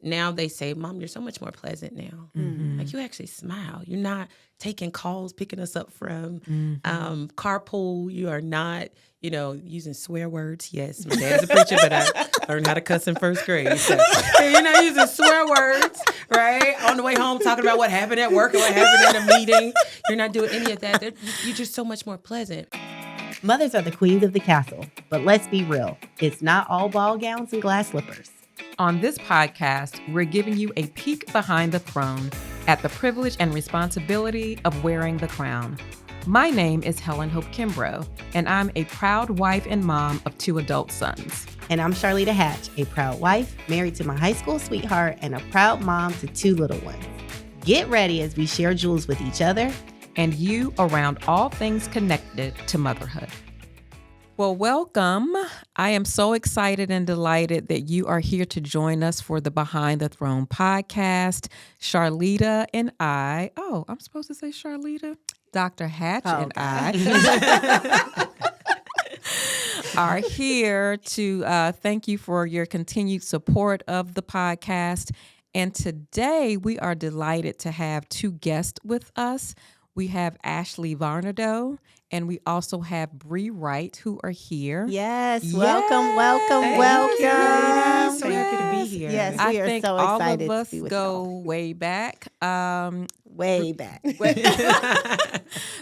now they say, Mom, you're so much more pleasant now. Like, you actually smile. You're not taking calls, picking us up from carpool. You are not, using swear words. Yes, my dad is a preacher, but I learned how to cuss in first grade. So you're not using swear words, right? On the way home, talking about what happened at work and what happened in a meeting. You're not doing any of that. You're just so much more pleasant. Mothers are the queens of the castle, but let's be real. It's not all ball gowns and glass slippers. On this podcast, we're giving you a peek behind the throne at the privilege and responsibility of wearing the crown. My name is Helen Kimbrough, and I'm a proud wife and mom of 2 adult sons. And I'm Charlitta Hatch, a proud wife, married to my high school sweetheart, and a proud mom to 2 little ones. Get ready as we share jewels with each other and you around all things connected to motherhood. Well, welcome. I am so excited and delighted that you are here to join us for the Behind the Throne podcast. Charlitta and I, I'm supposed to say Charlitta? Dr. Hatch and I are here to thank you for your continued support of the podcast. And today we are delighted to have 2 guests with us. We have Ashley Varnado, and we also have Brie Wright, who are here. Yes, welcome. So happy to be here. Yes, I we are think so all excited of us to be with go y'all. way back. Way back.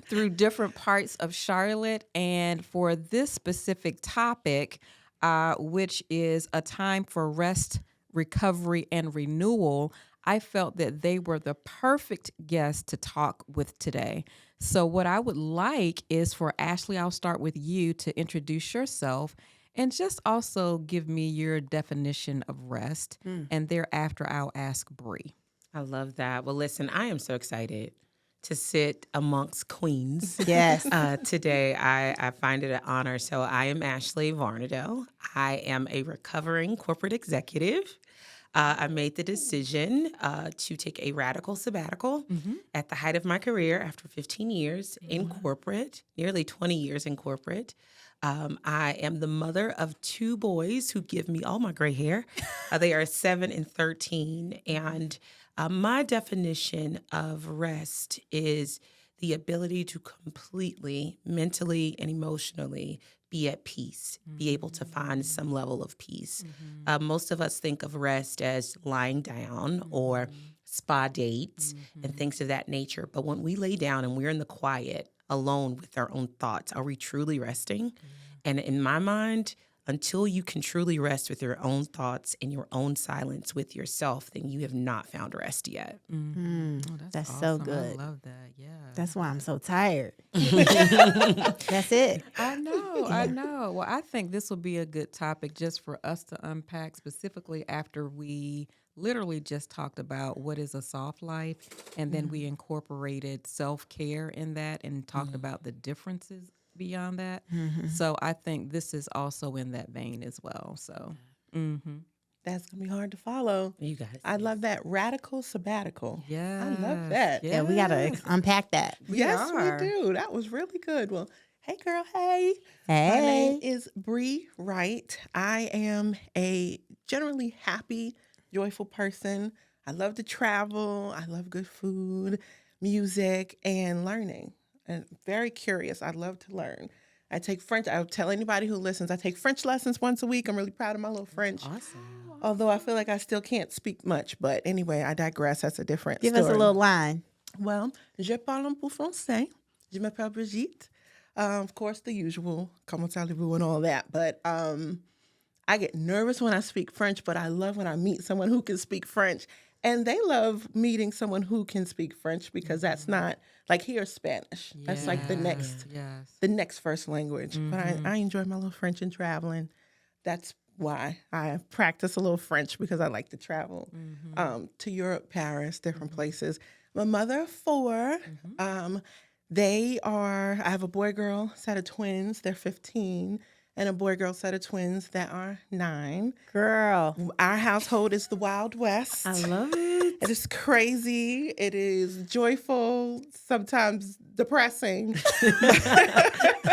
Through different parts of Charlotte. And for this specific topic, which is a time for rest, recovery, and renewal, I felt that they were the perfect guests to talk with today. So what I would like is for Ashley, I'll start with you to introduce yourself and just also give me your definition of rest. And thereafter, I'll ask Brie. I love that. Well, listen, I am so excited to sit amongst queens. Yes. Today, I find it an honor. So I am Ashley Varnado. I am a recovering corporate executive. I made the decision to take a radical sabbatical at the height of my career after 15 years in corporate, nearly 20 years in corporate. I am the mother of 2 boys who give me all my gray hair. They are 7 and 13. And my definition of rest is the ability to completely, mentally and emotionally be at peace, be able to find some level of peace. Most of us think of rest as lying down or spa dates and things of that nature. But when we lay down and we're in the quiet, alone with our own thoughts, are we truly resting? And in my mind, until you can truly rest with your own thoughts and your own silence with yourself, then you have not found rest yet. Oh, That's awesome. so good. I love that. Yeah. That's why I'm so tired. That's it. I know. Well, I think this will be a good topic just for us to unpack, specifically after we literally just talked about what is a soft life, and then we incorporated self-care in that and talked about the differences beyond that. So I think this is also in that vein as well. So That's going to be hard to follow. You guys. I love that radical sabbatical. yeah, I love that. Yeah, we got to unpack that. Yes, are. we do. That was really good. Well, hey, girl, hey. My Hey. name is Brie Wright. I am a generally happy, joyful person. I love to travel. I love good food, music, and learning. And very curious. I love to learn. I take French. I'll tell anybody who listens, I take French lessons once a week. I'm really proud of my little French. Awesome. Although I feel like I still can't speak much. But anyway, I digress. That's a different Give story. us a little line. Well, je parle un peu français. Je m'appelle Bridgette. Of course, the usual, comment allez-vous and all that. But I get nervous when I speak French, but I love when I meet someone who can speak French. And they love meeting someone who can speak French because that's not, like, here's Spanish. That's like the next first language. But I enjoy my little French and traveling. That's why I practice a little French, because I like to travel to Europe, Paris, different places. I'm a mother of 4. I have a boy-girl set of twins. They're 15. And a boy-girl set of twins that are 9. Girl. Our household is the Wild West. I love it. It is crazy. It is joyful, sometimes depressing.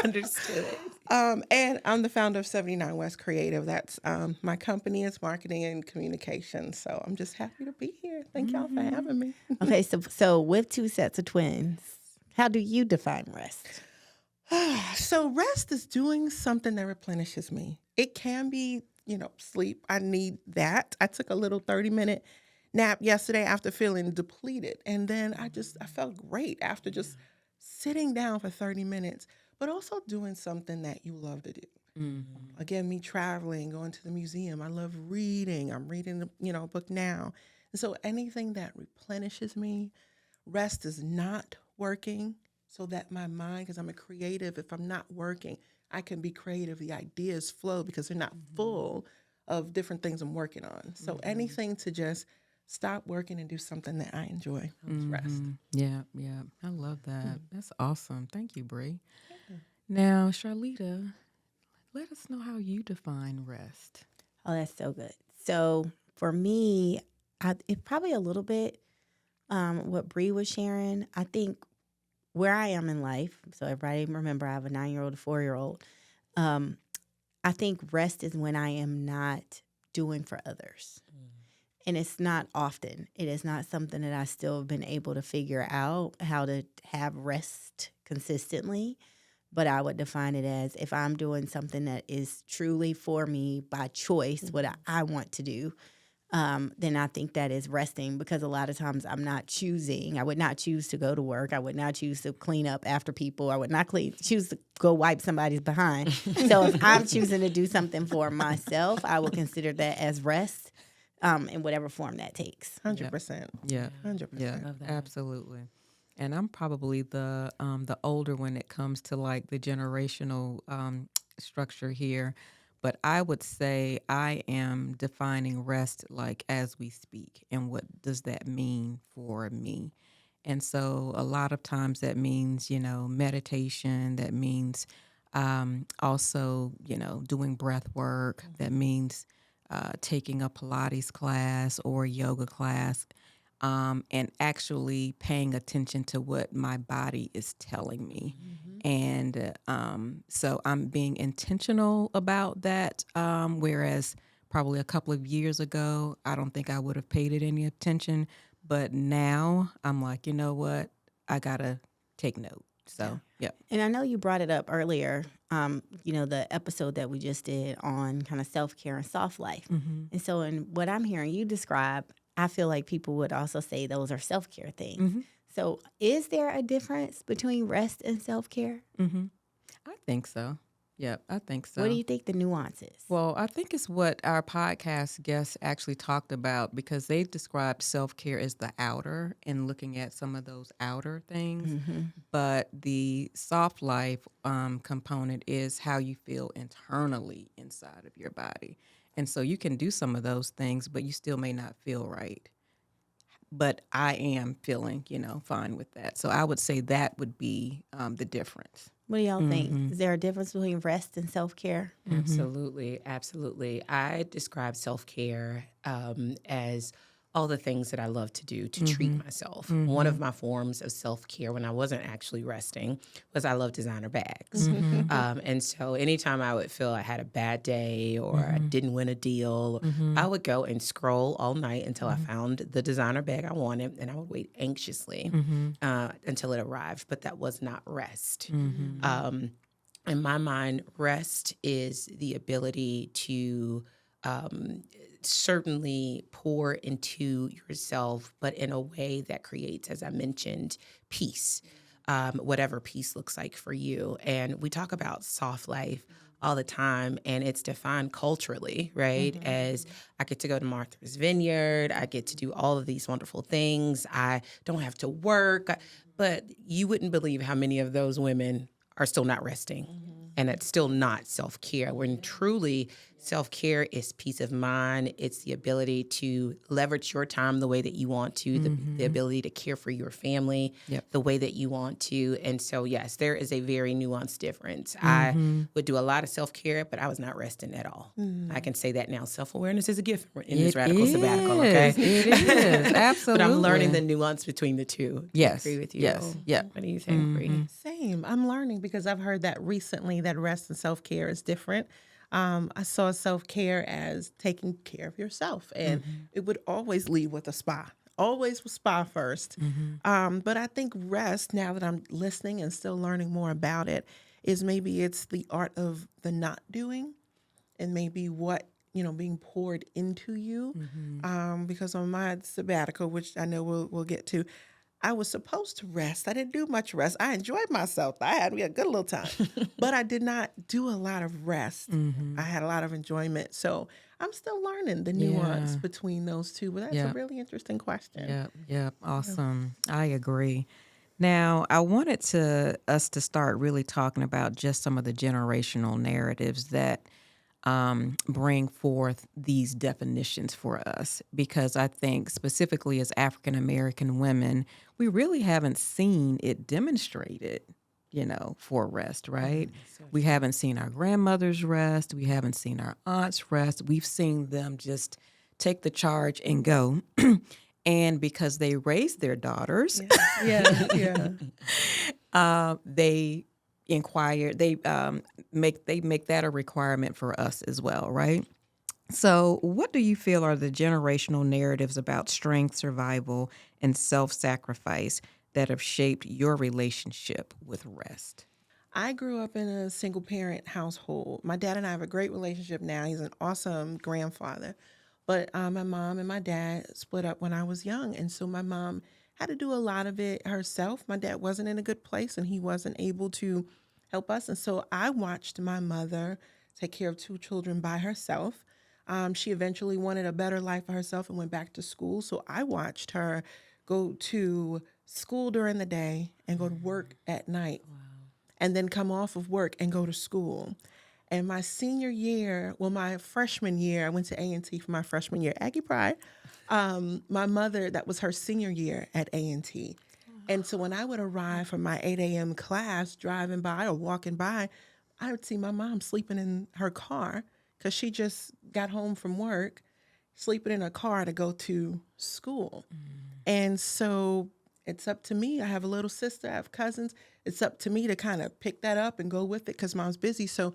Understood. And I'm the founder of 79 West Creative. That's my company is marketing and communications. So I'm just happy to be here. Thank y'all for having me. Okay, so with two sets of twins, how do you define rest? So rest is doing something that replenishes me. It can be, sleep. I need that. I took a little 30-minute nap yesterday after feeling depleted. And then I felt great after just sitting down for 30 minutes, but also doing something that you love to do. Again, me traveling, going to the museum. I love reading. I'm reading, a book now. And so anything that replenishes me, rest is not working so that my mind, because I'm a creative, if I'm not working, I can be creative. The ideas flow because they're not full of different things I'm working on. So anything to just stop working and do something that I enjoy. Rest. Yeah. I love that. That's awesome. Thank you, Brie. Now, Charlitta, let us know how you define rest. Oh, that's so good. So for me, it's probably a little bit what Brie was sharing. I think where I am in life, so everybody remember I have a 9-year-old, a 4-year-old. I think rest is when I am not doing for others. And it's not often. It is not something that I still have been able to figure out how to have rest consistently. But I would define it as if I'm doing something that is truly for me by choice, what I want to do, then I think that is resting, because a lot of times I'm not choosing. I would not choose to go to work. I would not choose to clean up after people. I would not choose to go wipe somebody's behind. So if I'm choosing to do something for myself, I will consider that as rest, in whatever form that takes. 100%. Yeah. 100%. Yeah, absolutely. And I'm probably the older when it comes to like the generational structure here. But I would say I am defining rest like as we speak. And what does that mean for me? And so a lot of times that means, meditation. That means also, doing breath work. That means taking a Pilates class or a yoga class. And actually paying attention to what my body is telling me. And so I'm being intentional about that, whereas probably a couple of years ago, I don't think I would have paid it any attention. But now I'm like, you know what? I got to take note. So, yeah. And I know you brought it up earlier, the episode that we just did on kind of self-care and soft life. And so in what I'm hearing you describe, I feel like people would also say those are self-care things. So is there a difference between rest and self-care? I think so. Yeah, I think so. What do you think the nuance is? Well, I think it's what our podcast guests actually talked about, because they described self-care as the outer and looking at some of those outer things. But the soft life component is how you feel internally inside of your body. And so you can do some of those things, but you still may not feel right. But I am feeling, fine with that. So I would say that would be the difference. What do y'all think? Is there a difference between rest and self-care? Absolutely. I describe self-care as all the things that I love to do to treat myself. One of my forms of self-care when I wasn't actually resting was I love designer bags. And so anytime I would feel I had a bad day or I didn't win a deal, I would go and scroll all night until I found the designer bag I wanted, and I would wait anxiously until it arrived. But that was not rest. In my mind, rest is the ability to certainly pour into yourself, but in a way that creates, as I mentioned, peace, whatever peace looks like for you. And we talk about soft life all the time, and it's defined culturally, right? As I get to go to Martha's Vineyard, I get to do all of these wonderful things. I don't have to work, but you wouldn't believe how many of those women are still not resting. And it's still not self-care. When truly Self-care is peace of mind. It's the ability to leverage your time the way that you want to, the ability to care for your family the way that you want to. And so, yes, there is a very nuanced difference. I would do a lot of self-care, but I was not resting at all. I can say that now. Self-awareness is a gift in this radical sabbatical, okay? It is, absolutely. But I'm learning the nuance between the two. Yes. I agree with you. Yes. Yeah. What do you think, Brie? Same. I'm learning because I've heard that recently that rest and self-care is different. I saw self-care as taking care of yourself, and it would always lead with a spa. Always with spa first. But I think rest, now that I'm listening and still learning more about it, is maybe it's the art of the not doing, and maybe what, being poured into you. Because on my sabbatical, which I know we'll get to, I was supposed to rest. I didn't do much rest. I enjoyed myself. We had a good little time, but I did not do a lot of rest. I had a lot of enjoyment. So I'm still learning the nuance between those two, but that's a really interesting question. Yep. Awesome. I agree. Now, I wanted us to start really talking about just some of the generational narratives that bring forth these definitions for us, because I think specifically as African American women, we really haven't seen it demonstrated, for rest, right? We haven't seen our grandmothers rest. We haven't seen our aunts rest. We've seen them just take the charge and go. And because they raised their daughters, they inquire, they make that a requirement for us as well, right? So what do you feel are the generational narratives about strength, survival, and self-sacrifice that have shaped your relationship with rest? I grew up in a single parent household. My dad and I have a great relationship now. He's an awesome grandfather. But my mom and my dad split up when I was young. And so my mom had to do a lot of it herself. My dad wasn't in a good place and he wasn't able to help us. And so I watched my mother take care of 2 children by herself. She eventually wanted a better life for herself and went back to school. So I watched her go to school during the day and go to work at night. Wow. And then come off of work and go to school. And my senior year, my freshman year, I went to A&T for my freshman year, Aggie Pride. My mother, that was her senior year at A&T. And so when I would arrive from my 8 a.m. class, driving by or walking by, I would see my mom sleeping in her car because she just got home from work, sleeping in her car to go to school. And so it's up to me. I have a little sister, I have cousins. It's up to me to kind of pick that up and go with it because mom's busy. So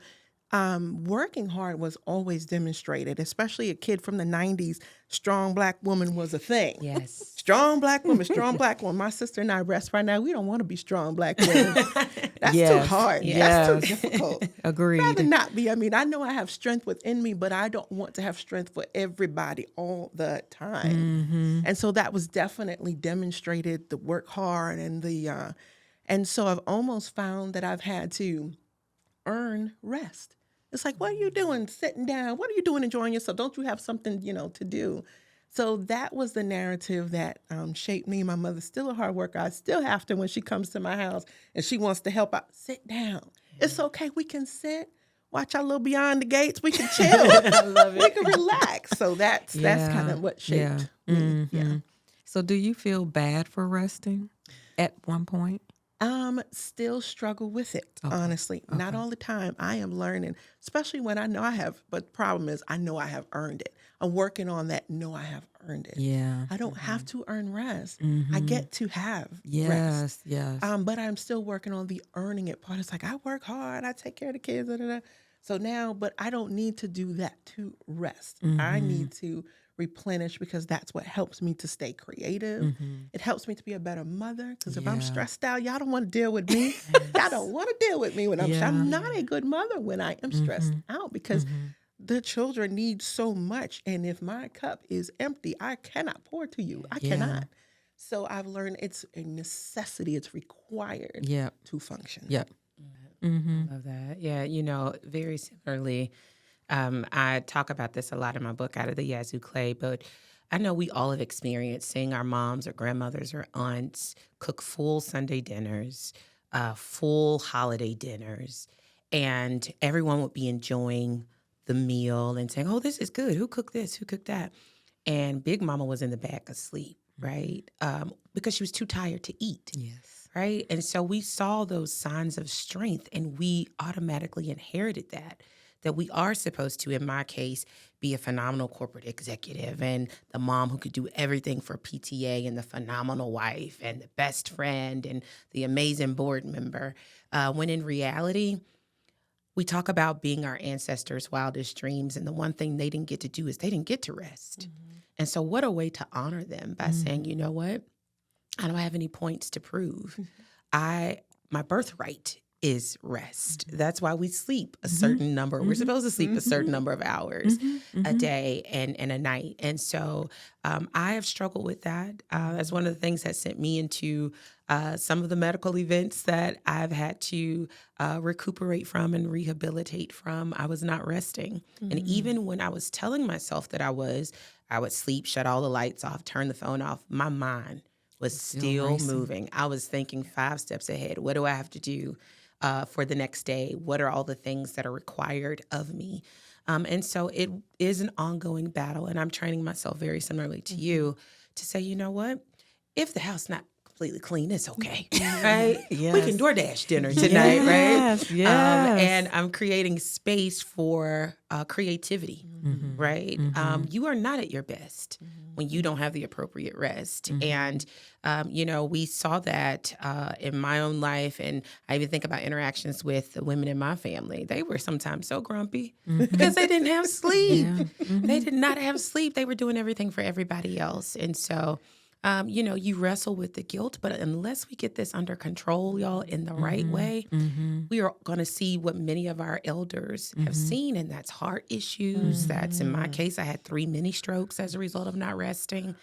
working hard was always demonstrated, especially a kid from the 90s. Strong Black woman was a thing. Yes. Strong Black woman, strong Black woman. My sister and I rest right now. We don't want to be strong Black women. That's too hard. That's too difficult. Agreed. I'd rather not be. I mean, I know I have strength within me, but I don't want to have strength for everybody all the time. And so that was definitely demonstrated, the work hard and and so I've almost found that I've had to earn rest. It's like, what are you doing sitting down? What are you doing enjoying yourself? Don't you have something, to do? So that was the narrative that shaped me. My mother's still a hard worker. I still have to, when she comes to my house and she wants to help out, sit down. It's okay. We can sit, watch our little Beyond the Gates. We can chill. I love it. We can relax. So that's kind of what shaped me. Yeah. So do you feel bad for resting at one point? Still struggle with it, honestly. Okay. Not all the time. I am learning, especially when I know I have, but the problem is I know I have earned it. I'm working on that, know I have earned it. Yeah. I don't have to earn rest. I get to have rest. Yes. But I'm still working on the earning it part. It's like, I work hard, I take care of the kids, So now, but I don't need to do that to rest. I need to replenish because that's what helps me to stay creative. It helps me to be a better mother because if I'm stressed out, y'all don't want to deal with me. Y'all don't want to deal with me when I'm not a good mother when I am stressed out because the children need so much. And if my cup is empty, I cannot pour to you. I cannot. So I've learned it's a necessity. It's required to function. Yep. I love that. Yeah, very similarly, I talk about this a lot in my book, Out of the Yazoo Clay, but I know we all have experienced seeing our moms or grandmothers or aunts cook full Sunday dinners, full holiday dinners, and everyone would be enjoying the meal and saying, oh, this is good. Who cooked this? Who cooked that? And Big Mama was in the back asleep, right? Because she was too tired to eat. Yes. Right. And so we saw those signs of strength and we automatically inherited that we are supposed to, in my case, be a phenomenal corporate executive and the mom who could do everything for PTA and the phenomenal wife and the best friend and the amazing board member. When in reality, we talk about being our ancestors' wildest dreams. And the one thing they didn't get to do is they didn't get to rest. And so what a way to honor them by saying, you know what? I don't have any points to prove. My birthright is rest. That's why we sleep a certain number. We're supposed to sleep a certain number of hours a day and a night. And so I have struggled with that. That's one of the things that sent me into some of the medical events that I've had to recuperate from and rehabilitate from. I was not resting. And even when I was telling myself that I would sleep, shut all the lights off, turn the phone off, my mind was still moving. I was thinking 5 steps ahead. What do I have to do for the next day? What are all the things that are required of me? And so it is an ongoing battle. And I'm training myself very similarly to you to say, you know what? If the house not completely clean, it's okay, right? Yes. We can DoorDash dinner tonight, right? Yes. And I'm creating space for creativity, right? You are not at your best when you don't have the appropriate rest. And, we saw that in my own life. And I even think about interactions with the women in my family. They were sometimes so grumpy because they didn't have sleep. They did not have sleep. They were doing everything for everybody else. And so, you wrestle with the guilt, but unless we get this under control, y'all, in the right way, we are going to see what many of our elders have seen, and that's heart issues. That's, in my case, I had 3 mini strokes as a result of not resting.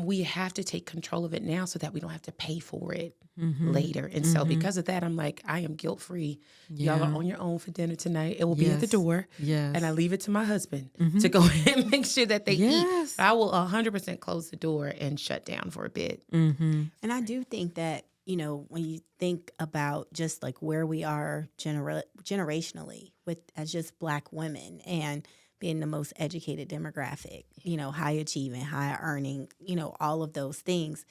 We have to take control of it now so that we don't have to pay for it later. And so because of that, I'm like, I am guilt-free. Y'all are on your own for dinner tonight. It will be at the door. Yes. And I leave it to my husband to go ahead and make sure that they eat. I will 100% close the door and shut down for a bit. And I do think that, when you think about just like where we are generationally as just Black women and being the most educated demographic, high achieving, high earning, all of those things,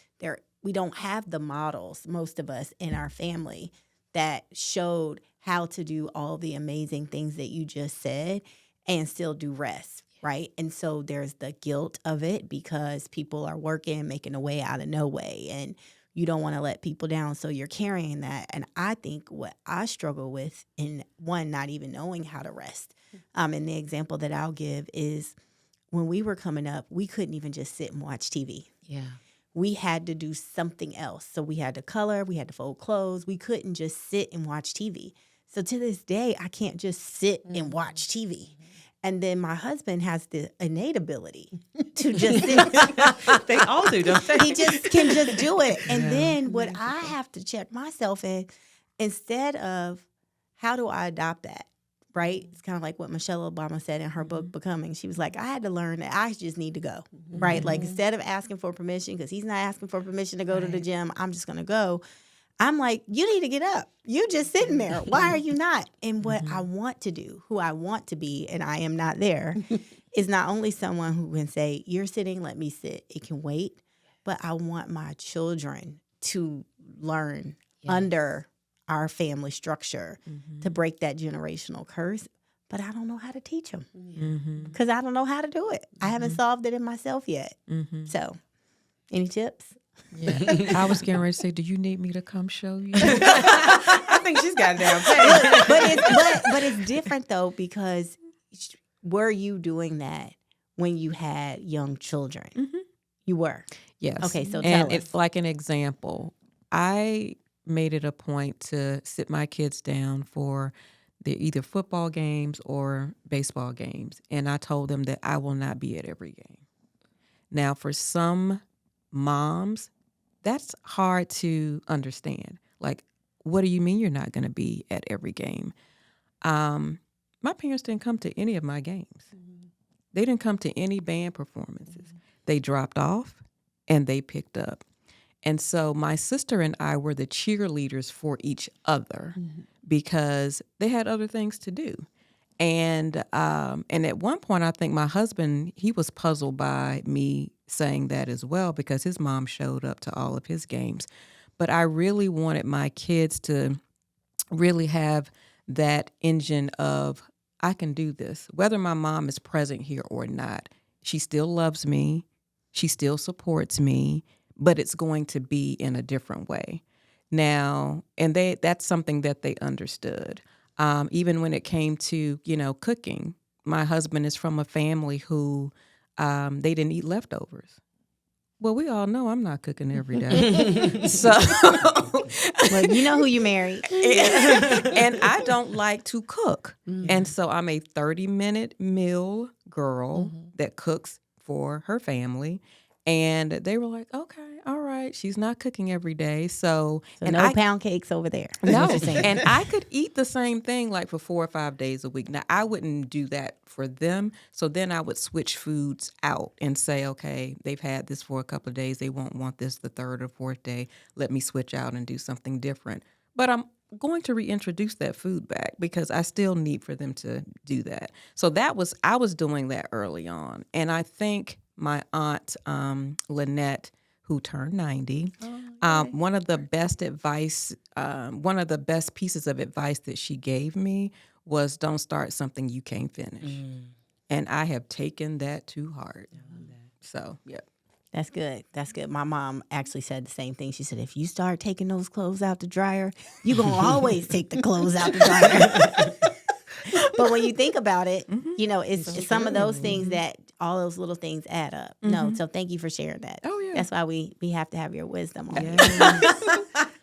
we don't have the models, most of us in our family, that showed how to do all the amazing things that you just said and still do rest, right? And so there's the guilt of it because people are working, making a way out of no way, and you don't want to let people down, so you're carrying that. And I think what I struggle with in not even knowing how to rest. And the example that I'll give is when we were coming up, we couldn't even just sit and watch TV. Yeah. We had to do something else. So we had to color, we had to fold clothes. We couldn't just sit and watch TV. So to this day, I can't just sit and watch TV. And then my husband has the innate ability to just sit. They all do, don't they? He just can just do it. And then what I have to check myself in, instead of how do I adopt that? Right? It's kind of like what Michelle Obama said in her book, Becoming. She was like, I had to learn that I just need to go, right? Like, instead of asking for permission, because he's not asking for permission to go to the gym, I'm just going to go. I'm like, you need to get up. You just sitting there. Why are you not? And what I want to do, who I want to be, and I am not there, is not only someone who can say, you're sitting, let me sit. It can wait. But I want my children to learn under our family structure to break that generational curse. But I don't know how to teach them because I don't know how to do it. I haven't solved it in myself yet. So, any tips? Yeah. I was getting ready to say, do you need me to come show you? I think she's got it down pat. But it's different though, because were you doing that when you had young children? You were. Yes. Okay, so and tell us. it's like an example. I made it a point to sit my kids down for either football games or baseball games, and I told them that I will not be at every game. Now, for some moms, that's hard to understand. Like, what do you mean you're not going to be at every game? My parents didn't come to any of my games. They didn't come to any band performances. They dropped off and they picked up. And so my sister and I were the cheerleaders for each other because they had other things to do. And at one point, I think my husband, he was puzzled by me saying that as well because his mom showed up to all of his games. But I really wanted my kids to really have that engine of, I can do this. Whether my mom is present here or not, she still loves me. She still supports me, but it's going to be in a different way. Now, and that's something that they understood. Even when it came to, cooking, my husband is from a family who they didn't eat leftovers. Well, we all know I'm not cooking every day. So, Well, you know who you married. and I don't like to cook. And so I'm a 30-minute meal girl that cooks for her family. And they were like, okay, all right, she's not cooking every day. So and no pound cakes over there. No, and I could eat the same thing like for 4 or 5 days a week. Now, I wouldn't do that for them. So then I would switch foods out and say, okay, they've had this for a couple of days. They won't want this the 3rd or 4th day. Let me switch out and do something different. But I'm going to reintroduce that food back because I still need for them to do that. So I was doing that early on. And I think my aunt, Lynette, who turned 90, one of the best pieces of advice that she gave me was don't start something you can't finish. And I have taken that to heart. So, yeah. That's good. That's good. My mom actually said the same thing. She said, if you start taking those clothes out the dryer, you're going to always take the clothes out the dryer. But when you think about it, it's some of those things that all those little things add up. No, so thank you for sharing that. Oh, yeah. That's why we have to have your wisdom on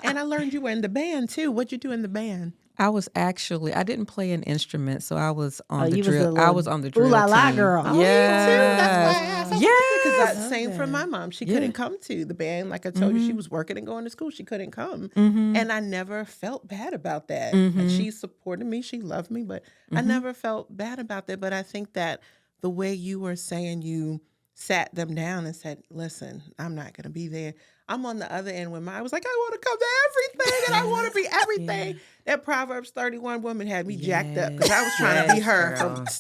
And I learned you were in the band, too. What'd you do in the band? I didn't play an instrument, so I was on the you was drill. a little I was on the drill ooh la la team. girl. Oh, Yes. me too. That's why I asked. Because Yes. that's same for my mom. She couldn't come to the band. Like I told you, she was working and going to school. She couldn't come. And I never felt bad about that. And she supported me. She loved me. But I never felt bad about that. But I think that the way you were saying you sat them down and said, listen, I'm not going to be there. I'm on the other end when I was like, I want to come to everything and I want to be everything. That Proverbs 31 woman had me jacked up because I was trying to be her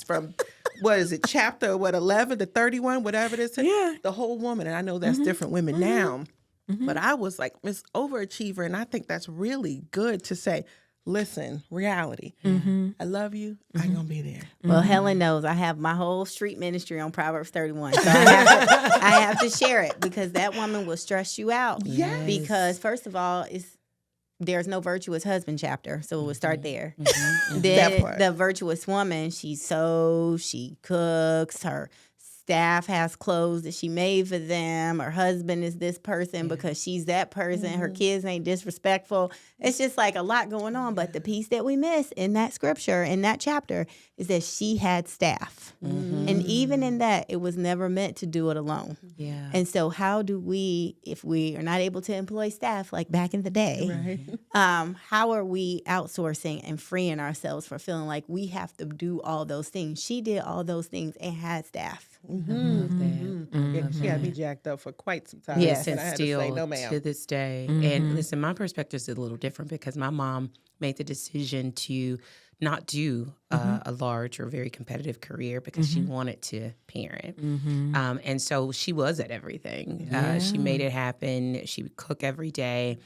from what is it, chapter 11 to 31, whatever it is. The whole woman. And I know that's different women now. But I was like Miss Overachiever. And I think that's really good to say, listen, reality. I love you. I'm going to be there. Well, Helen knows I have my whole street ministry on Proverbs 31. So I have to share it because that woman will stress you out. Yes. Because first of all, there's no virtuous husband chapter. So we'll start there. That Then part. the virtuous woman, she sews, she cooks, her staff has clothes that she made for them. Her husband is this person because she's that person. Her kids ain't disrespectful. It's just like a lot going on. But the piece that we miss in that scripture, in that chapter, is that she had staff. And even in that, it was never meant to do it alone. Yeah. And so how do we, if we are not able to employ staff like back in the day, how are we outsourcing and freeing ourselves from feeling like we have to do all those things? She did all those things and had staff. Yeah, she had me jacked up for quite some time. Yes. And And I had still to say, no, ma'am. to this day. And listen, my perspective is a little different because my mom made the decision to not do a large or very competitive career because she wanted to parent. And so she was at everything. She made it happen. She would cook every day.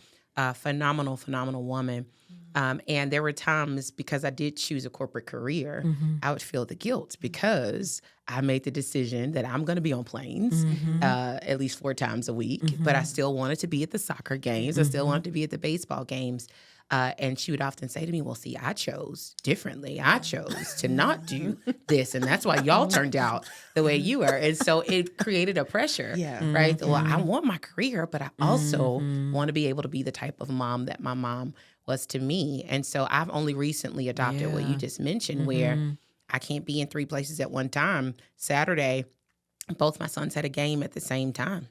Phenomenal, phenomenal woman. And there were times because I did choose a corporate career, I would feel the guilt because I made the decision that I'm going to be on planes at least 4 times a week, but I still wanted to be at the soccer games. I still wanted to be at the baseball games. And she would often say to me, well, see, I chose differently. I chose to not do this. And that's why y'all turned out the way you are. And so it created a pressure, right? Well, I want my career, but I also want to be able to be the type of mom that my mom was to me. And so I've only recently adopted what you just mentioned, where I can't be in 3 places at one time. Saturday, both my sons had a game at the same time.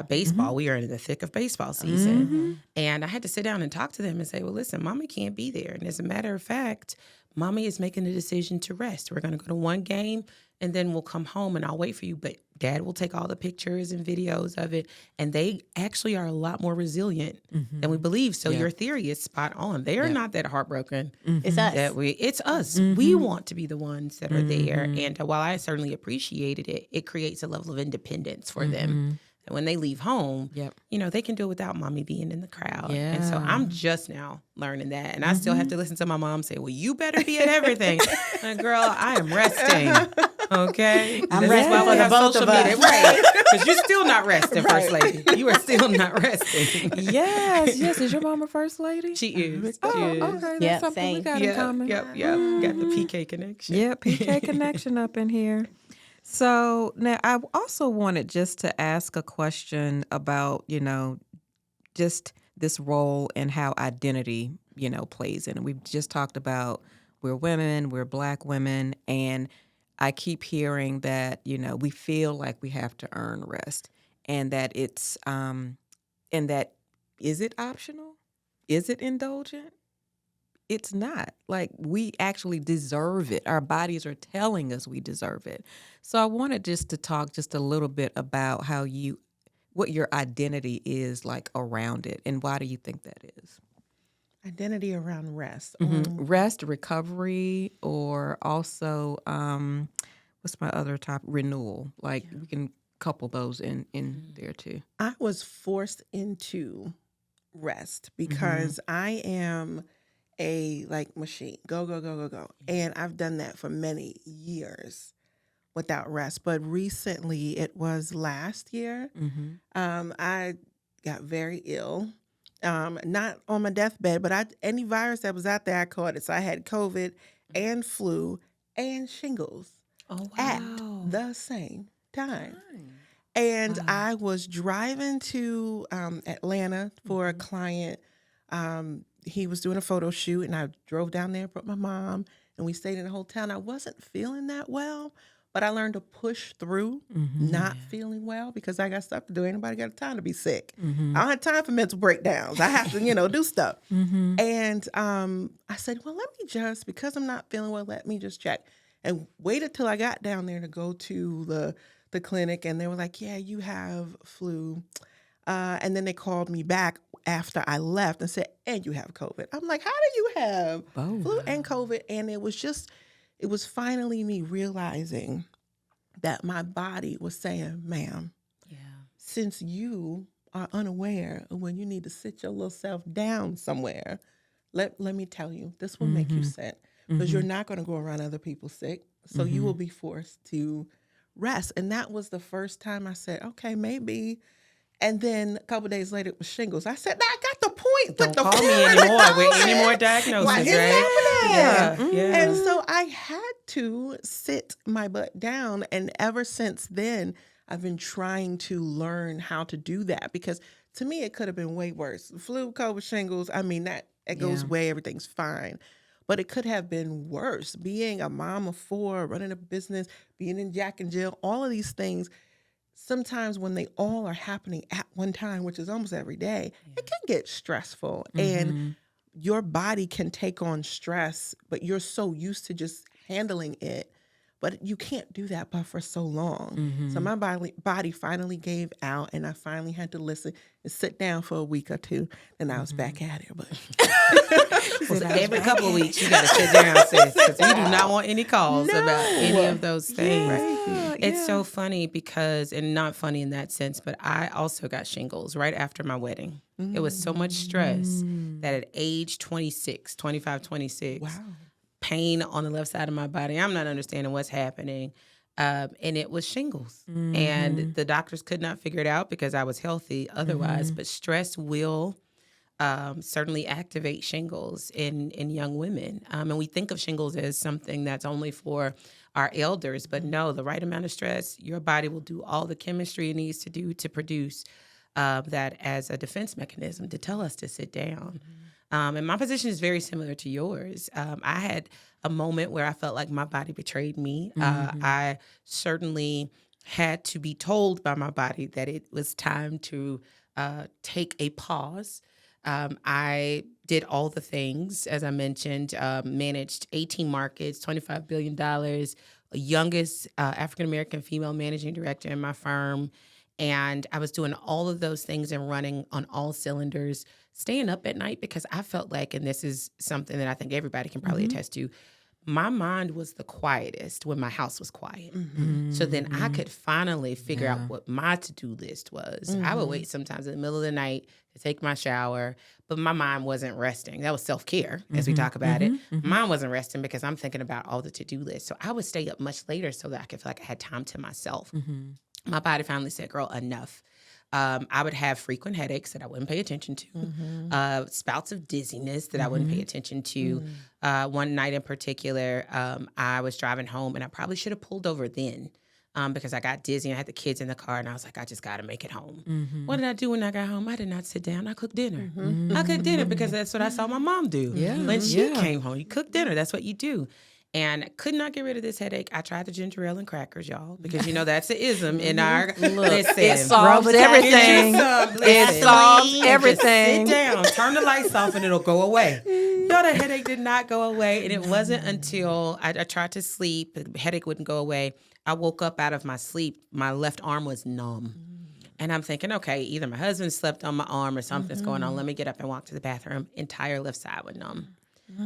Baseball, we are in the thick of baseball season. And I had to sit down and talk to them and say, well, listen, Mama can't be there. And as a matter of fact, mommy is making the decision to rest. We're going to go to one game and then we'll come home and I'll wait for you. But dad will take all the pictures and videos of it. And they actually are a lot more resilient than we believe. So your theory is spot on. They are not that heartbroken. It's us. It's us. We want to be the ones that are there. And while I certainly appreciated it, it creates a level of independence for them. And when they leave home, they can do it without mommy being in the crowd. And so I'm just now learning that. And I still have to listen to my mom say, well, you better be at everything. Like, girl, I am resting. Okay? I'm resting for the both of us. Right. Because you're still not resting, First Lady. You are still not resting. Yes. Is your mom a First Lady? She is. Oh, She is. okay. That's something we got in common. Yep. Got the PK connection. Yeah, PK connection up in here. So now I also wanted just to ask a question about, just this role and how identity, plays in it. We've just talked about we're women, we're Black women, and I keep hearing that, we feel like we have to earn rest and that it's, and that, is it optional? Is it indulgent? It's not. Like, we actually deserve it. Our bodies are telling us we deserve it. So I wanted just to talk just a little bit about what your identity is like around it, and why do you think that is? Identity around rest. Rest, recovery, or also, what's my other topic? Renewal. Like, we can couple those in there too. I was forced into rest because I am a machine. Go. And I've done that for many years without rest. But recently, it was last year, I got very ill. Not on my deathbed, but any virus that was out there, I caught it. So I had COVID and flu and shingles at the same time. And I was driving to Atlanta for a client. He was doing a photo shoot, and I drove down there, brought my mom, and we stayed in a hotel. And I wasn't feeling that well, but I learned to push through not feeling well because I got stuff to do. Ain't nobody got time to be sick. I don't have time for mental breakdowns. I have to, do stuff. And I said, well, because I'm not feeling well, let me just check. And waited till I got down there to go to the clinic, and they were like, yeah, you have flu. And then they called me back after I left and said, and you have COVID. I'm like, how do you have flu and COVID? And it was finally me realizing that my body was saying, ma'am, since you are unaware of when you need to sit your little self down somewhere, let me tell you, this will make you sick because you're not going to go around other people sick. So you will be forced to rest. And that was the first time I said, okay, maybe. And then a couple of days later, it was shingles. I said, I got the point. Don't call me anymore with any more diagnoses, What is right? happening? Yeah. And so I had to sit my butt down. And ever since then, I've been trying to learn how to do that because to me, it could have been way worse. Flu, COVID, shingles, I mean, it goes away, everything's fine. But it could have been worse. Being a mom of 4, running a business, being in Jack and Jill, all of these things, sometimes when they all are happening at one time, which is almost every day, it can get stressful. And your body can take on stress, but you're so used to just handling it. But you can't do that but for so long. So my body finally gave out, and I finally had to listen and sit down for a week or two. Then I was back at it. But every couple of weeks, you got to sit down, sis, because we do not want any calls about any of those things. It's so funny because, and not funny in that sense, but I also got shingles right after my wedding. It was so much stress that at age 26, pain on the left side of my body. I'm not understanding what's happening. And it was shingles. And the doctors could not figure it out because I was healthy otherwise. But stress will certainly activate shingles in young women. And we think of shingles as something that's only for our elders. But no, the right amount of stress, your body will do all the chemistry it needs to do to produce that as a defense mechanism to tell us to sit down. And my position is very similar to yours. I had a moment where I felt like my body betrayed me. I certainly had to be told by my body that it was time to take a pause I did all the things, as I mentioned, managed 18 markets, $25 billion, youngest African-American female managing director in my firm. And I was doing all of those things and running on all cylinders, staying up at night because I felt like, and this is something that I think everybody can probably attest to, my mind was the quietest when my house was quiet. So then I could finally figure out what my to-do list was. I would wait sometimes in the middle of the night to take my shower, but my mind wasn't resting. That was self-care, as we talk about it. Mine wasn't resting because I'm thinking about all the to-do lists. So I would stay up much later so that I could feel like I had time to myself. My body finally said, girl, enough. I would have frequent headaches that I wouldn't pay attention to, spouts of dizziness that I wouldn't pay attention to. One night in particular, I was driving home, and I probably should have pulled over then because I got dizzy and I had the kids in the car, and I was like, I just got to make it home. What did I do when I got home? I did not sit down. I cooked dinner. I cooked dinner because that's what I saw my mom do. When she came home, you cook dinner. That's what you do. And I could not get rid of this headache. I tried the ginger ale and crackers, y'all, because, you know, that's the ism in our, listen. It solves everything. It solves everything. Sit down, turn the lights off, and it'll go away. No, the headache did not go away. And it wasn't until I tried to sleep, the headache wouldn't go away. I woke up out of my sleep. My left arm was numb. And I'm thinking, okay, either my husband slept on my arm or something's going on. Let me get up and walk to the bathroom. Entire left side was numb.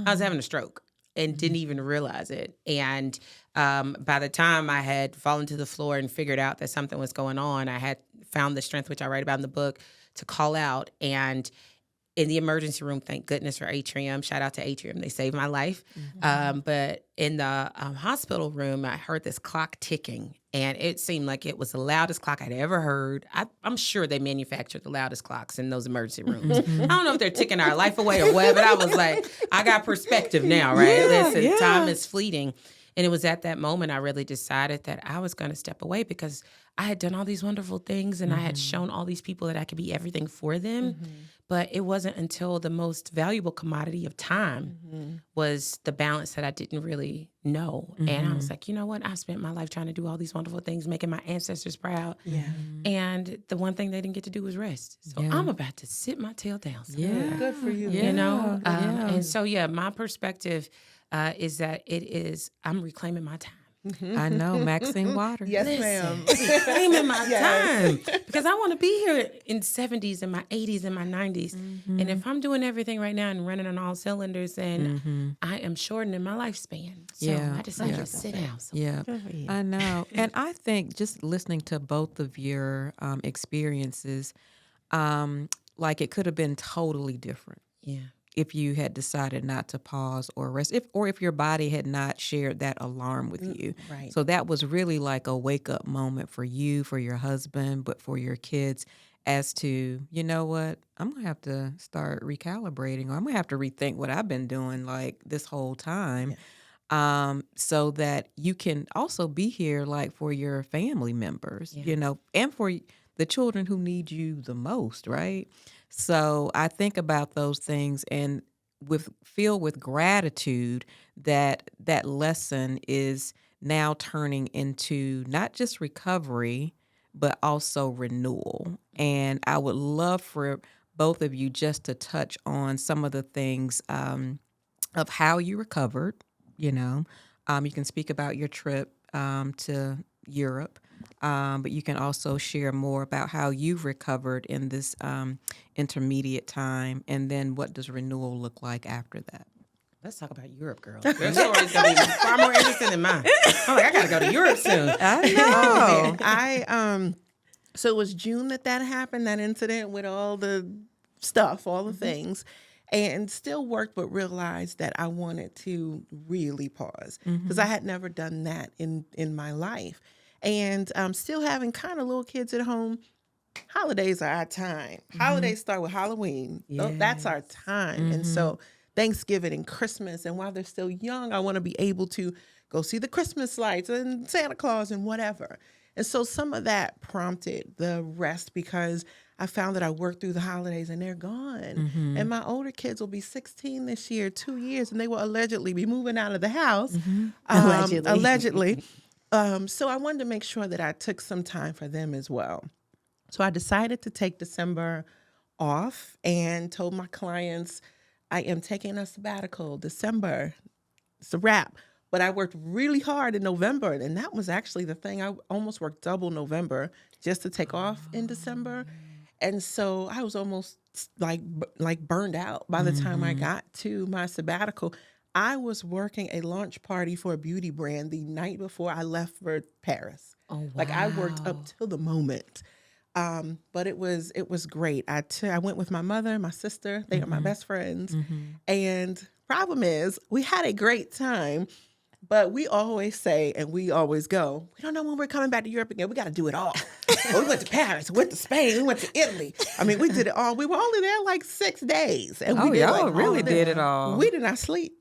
I was having a stroke and didn't even realize it. And by the time I had fallen to the floor and figured out that something was going on, I had found the strength, which I write about in the book, to call out. And in the emergency room, thank goodness for Atrium. Shout out to Atrium. They saved my life. But in the hospital room, I heard this clock ticking. And it seemed like it was the loudest clock I'd ever heard. I'm sure they manufactured the loudest clocks in those emergency rooms. I don't know if they're ticking our life away or what, but I was like, I got perspective now, right? Listen, time is fleeting. And it was at that moment I really decided that I was going to step away because I had done all these wonderful things and I had shown all these people that I could be everything for them. But it wasn't until the most valuable commodity of time was the balance that I didn't really know. And I was like, you know what? I spent my life trying to do all these wonderful things, making my ancestors proud. And the one thing they didn't get to do was rest. So I'm about to sit my tail down. Good for you. You know? And so, my perspective is that I'm reclaiming my time. I know, Maxine Waters. Yes, ma'am. Reclaiming my time because I want to be here in 70s and my 80s and my 90s. And if I'm doing everything right now and running on all cylinders, then I am shortening my lifespan. So I decided to sit down. I know. And I think just listening to both of your experiences, like it could have been totally different. If you had decided not to pause or rest, if your body had not shared that alarm with you. Right. So that was really like a wake-up moment for you, for your husband, but for your kids as to, you know what, I'm going to have to start recalibrating, or I'm going to have to rethink what I've been doing like this whole time. So that you can also be here like for your family members, you know, and for the children who need you the most, right? So I think about those things and feel with gratitude that that lesson is now turning into not just recovery, but also renewal. And I would love for both of you just to touch on some of the things of how you recovered. You know, you can speak about your trip to Europe. But you can also share more about how you've recovered in this intermediate time, and then what does renewal look like after that? Let's talk about Europe, girl. Your story's going to be far more interesting than mine. I'm like, I got to go to Europe soon. I know. So it was June that happened, that incident with all the stuff, all the things. And still worked, but realized that I wanted to really pause because I had never done that in my life. And still having kind of little kids at home, holidays are our time. Holidays start with Halloween. That's our time. And so Thanksgiving and Christmas, and while they're still young, I want to be able to go see the Christmas lights and Santa Claus and whatever. And so some of that prompted the rest because I found that I worked through the holidays and they're gone. And my older kids will be 16 this year, 2 years, and they will allegedly be moving out of the house. Allegedly. So I wanted to make sure that I took some time for them as well. So I decided to take December off and told my clients, I am taking a sabbatical December. It's a wrap. But I worked really hard in November, and that was actually the thing. I almost worked double November just to take off in December. And so I was almost like burned out by the time I got to my sabbatical. I was working a launch party for a beauty brand the night before I left for Paris. Oh, wow. Like I worked up till the moment. But it was great. I went with my mother, my sister. They are my best friends. And problem is, we had a great time. But we always say, and we always go, we don't know when we're coming back to Europe again. We got to do it all. Well, we went to Paris, we went to Spain, we went to Italy. I mean, we did it all. We were only there like 6 days. And we did y'all like really all did it all. We did not sleep.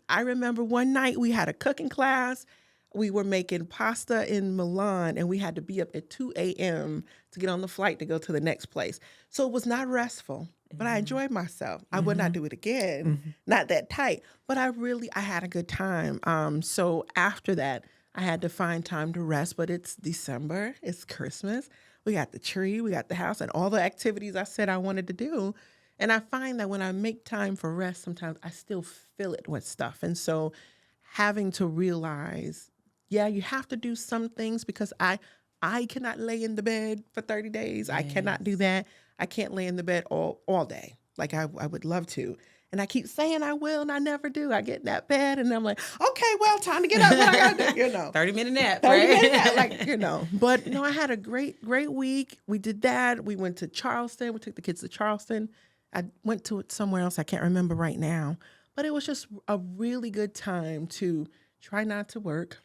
I remember one night we had a cooking class. We were making pasta in Milan, and we had to be up at 2 a.m. to get on the flight to go to the next place. So it was not restful, but I enjoyed myself. I would not do it again, not that tight, but I had a good time. So after that, I had to find time to rest, but it's December, it's Christmas. We got the tree, we got the house, and all the activities I said I wanted to do. And I find that when I make time for rest, sometimes I still fill it with stuff. And so having to realize, yeah, you have to do some things because I cannot lay in the bed for 30 days. Yes. I cannot do that. I can't lay in the bed all day like I would love to. And I keep saying I will, and I never do. I get in that bed, and I'm like, okay, well, time to get up. What I gotta do, 30-minute nap, 30-minute nap, But, I had a great week. We did that. We went to Charleston. We took the kids to Charleston. I went to it somewhere else. I can't remember right now. But it was just a really good time to try not to work.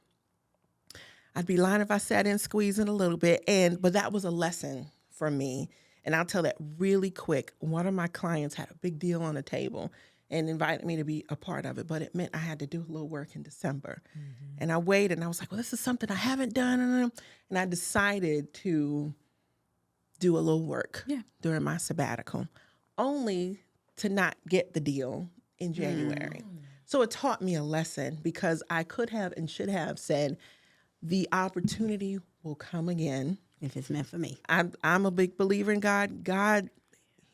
I'd be lying if I sat in squeezing a little bit. But that was a lesson for me. And I'll tell that really quick. One of my clients had a big deal on the table and invited me to be a part of it. But it meant I had to do a little work in December. And I waited, and I was like, well, this is something I haven't done. And I decided to do a little work during my sabbatical, only to not get the deal in January. So it taught me a lesson because I could have and should have said, the opportunity will come again. If it's meant for me. I'm a big believer in God. God,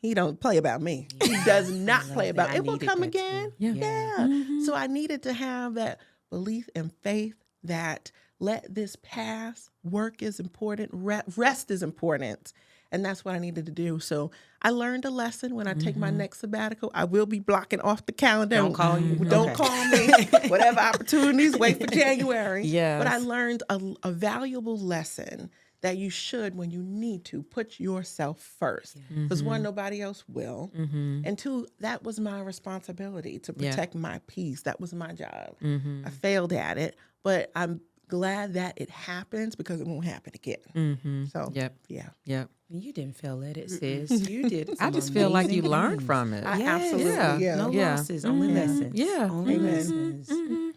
he don't play about me. He does not play about me. It will come again. Yeah. So I needed to have that belief and faith that let this pass. Work is important. Rest is important. And that's what I needed to do. So I learned a lesson. When I take my next sabbatical, I will be blocking off the calendar. Don't call you. Don't call me. Whatever opportunities, wait for January. Yes. But I learned a valuable lesson that you should, when you need to, put yourself first. Because one, nobody else will. And two, that was my responsibility to protect my peace. That was my job. I failed at it, but I'm glad that it happens because it won't happen again. So, yeah. You didn't fail at it, sis. You did. I just feel like you learned from it. Absolutely. No losses, only lessons. Yeah. Only Amen. lessons.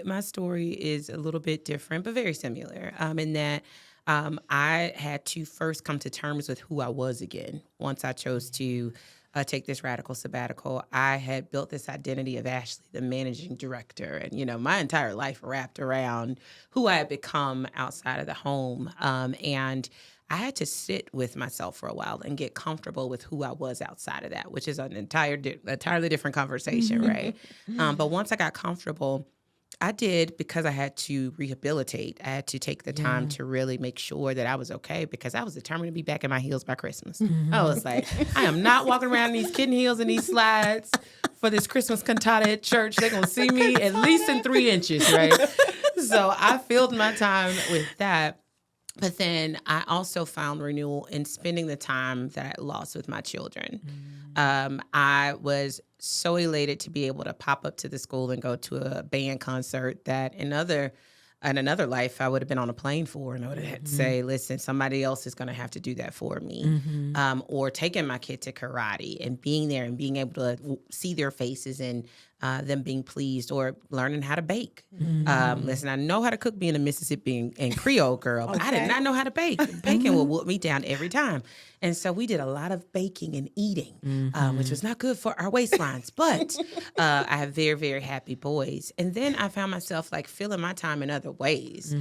My story is a little bit different, but very similar in that I had to first come to terms with who I was again. Once I chose to take this radical sabbatical, I had built this identity of Ashley, the managing director. And, my entire life wrapped around who I had become outside of the home. And I had to sit with myself for a while and get comfortable with who I was outside of that, which is an entirely different conversation, right? But once I got comfortable, I did, because I had to rehabilitate. I had to take the time to really make sure that I was okay, because I was determined to be back in my heels by Christmas. I was like, I am not walking around in these kitten heels and these slides for this Christmas cantata at church. They're going to see me at least in 3 inches, right? So I filled my time with that. But then I also found renewal in spending the time that I lost with my children. I was so elated to be able to pop up to the school and go to a band concert that in another life I would have been on a plane for, and I would have had to say, listen, somebody else is going to have to do that for me. Or taking my kid to karate and being there and being able to see their faces and them being pleased, or learning how to bake. Listen, I know how to cook being a Mississippi and Creole girl, but I did not know how to bake. Baking will whoop me down every time. And so we did a lot of baking and eating, which was not good for our waistlines. But I have very, very happy boys. And then I found myself filling my time in other ways.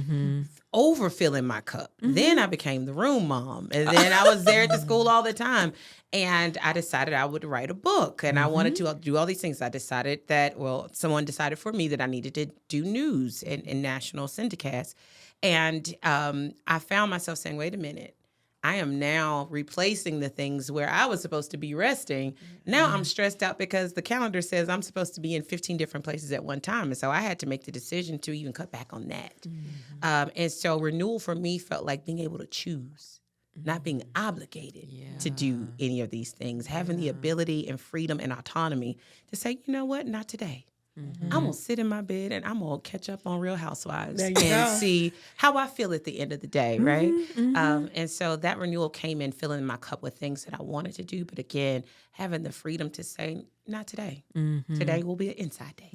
overfilling my cup. Then I became the room mom. And then I was there at the school all the time. And I decided I would write a book. And I wanted to do all these things. I decided that, someone decided for me that I needed to do news and national syndicasts. And I found myself saying, wait a minute. I am now replacing the things where I was supposed to be resting. Now I'm stressed out because the calendar says I'm supposed to be in 15 different places at one time. And so I had to make the decision to even cut back on that. And so renewal for me felt like being able to choose, not being obligated to do any of these things, having the ability and freedom and autonomy to say, you know what, not today. I'm going to sit in my bed and I'm going to catch up on Real Housewives and see how I feel at the end of the day, right? And so that renewal came in filling my cup with things that I wanted to do. But again, having the freedom to say, not today. Today will be an inside day.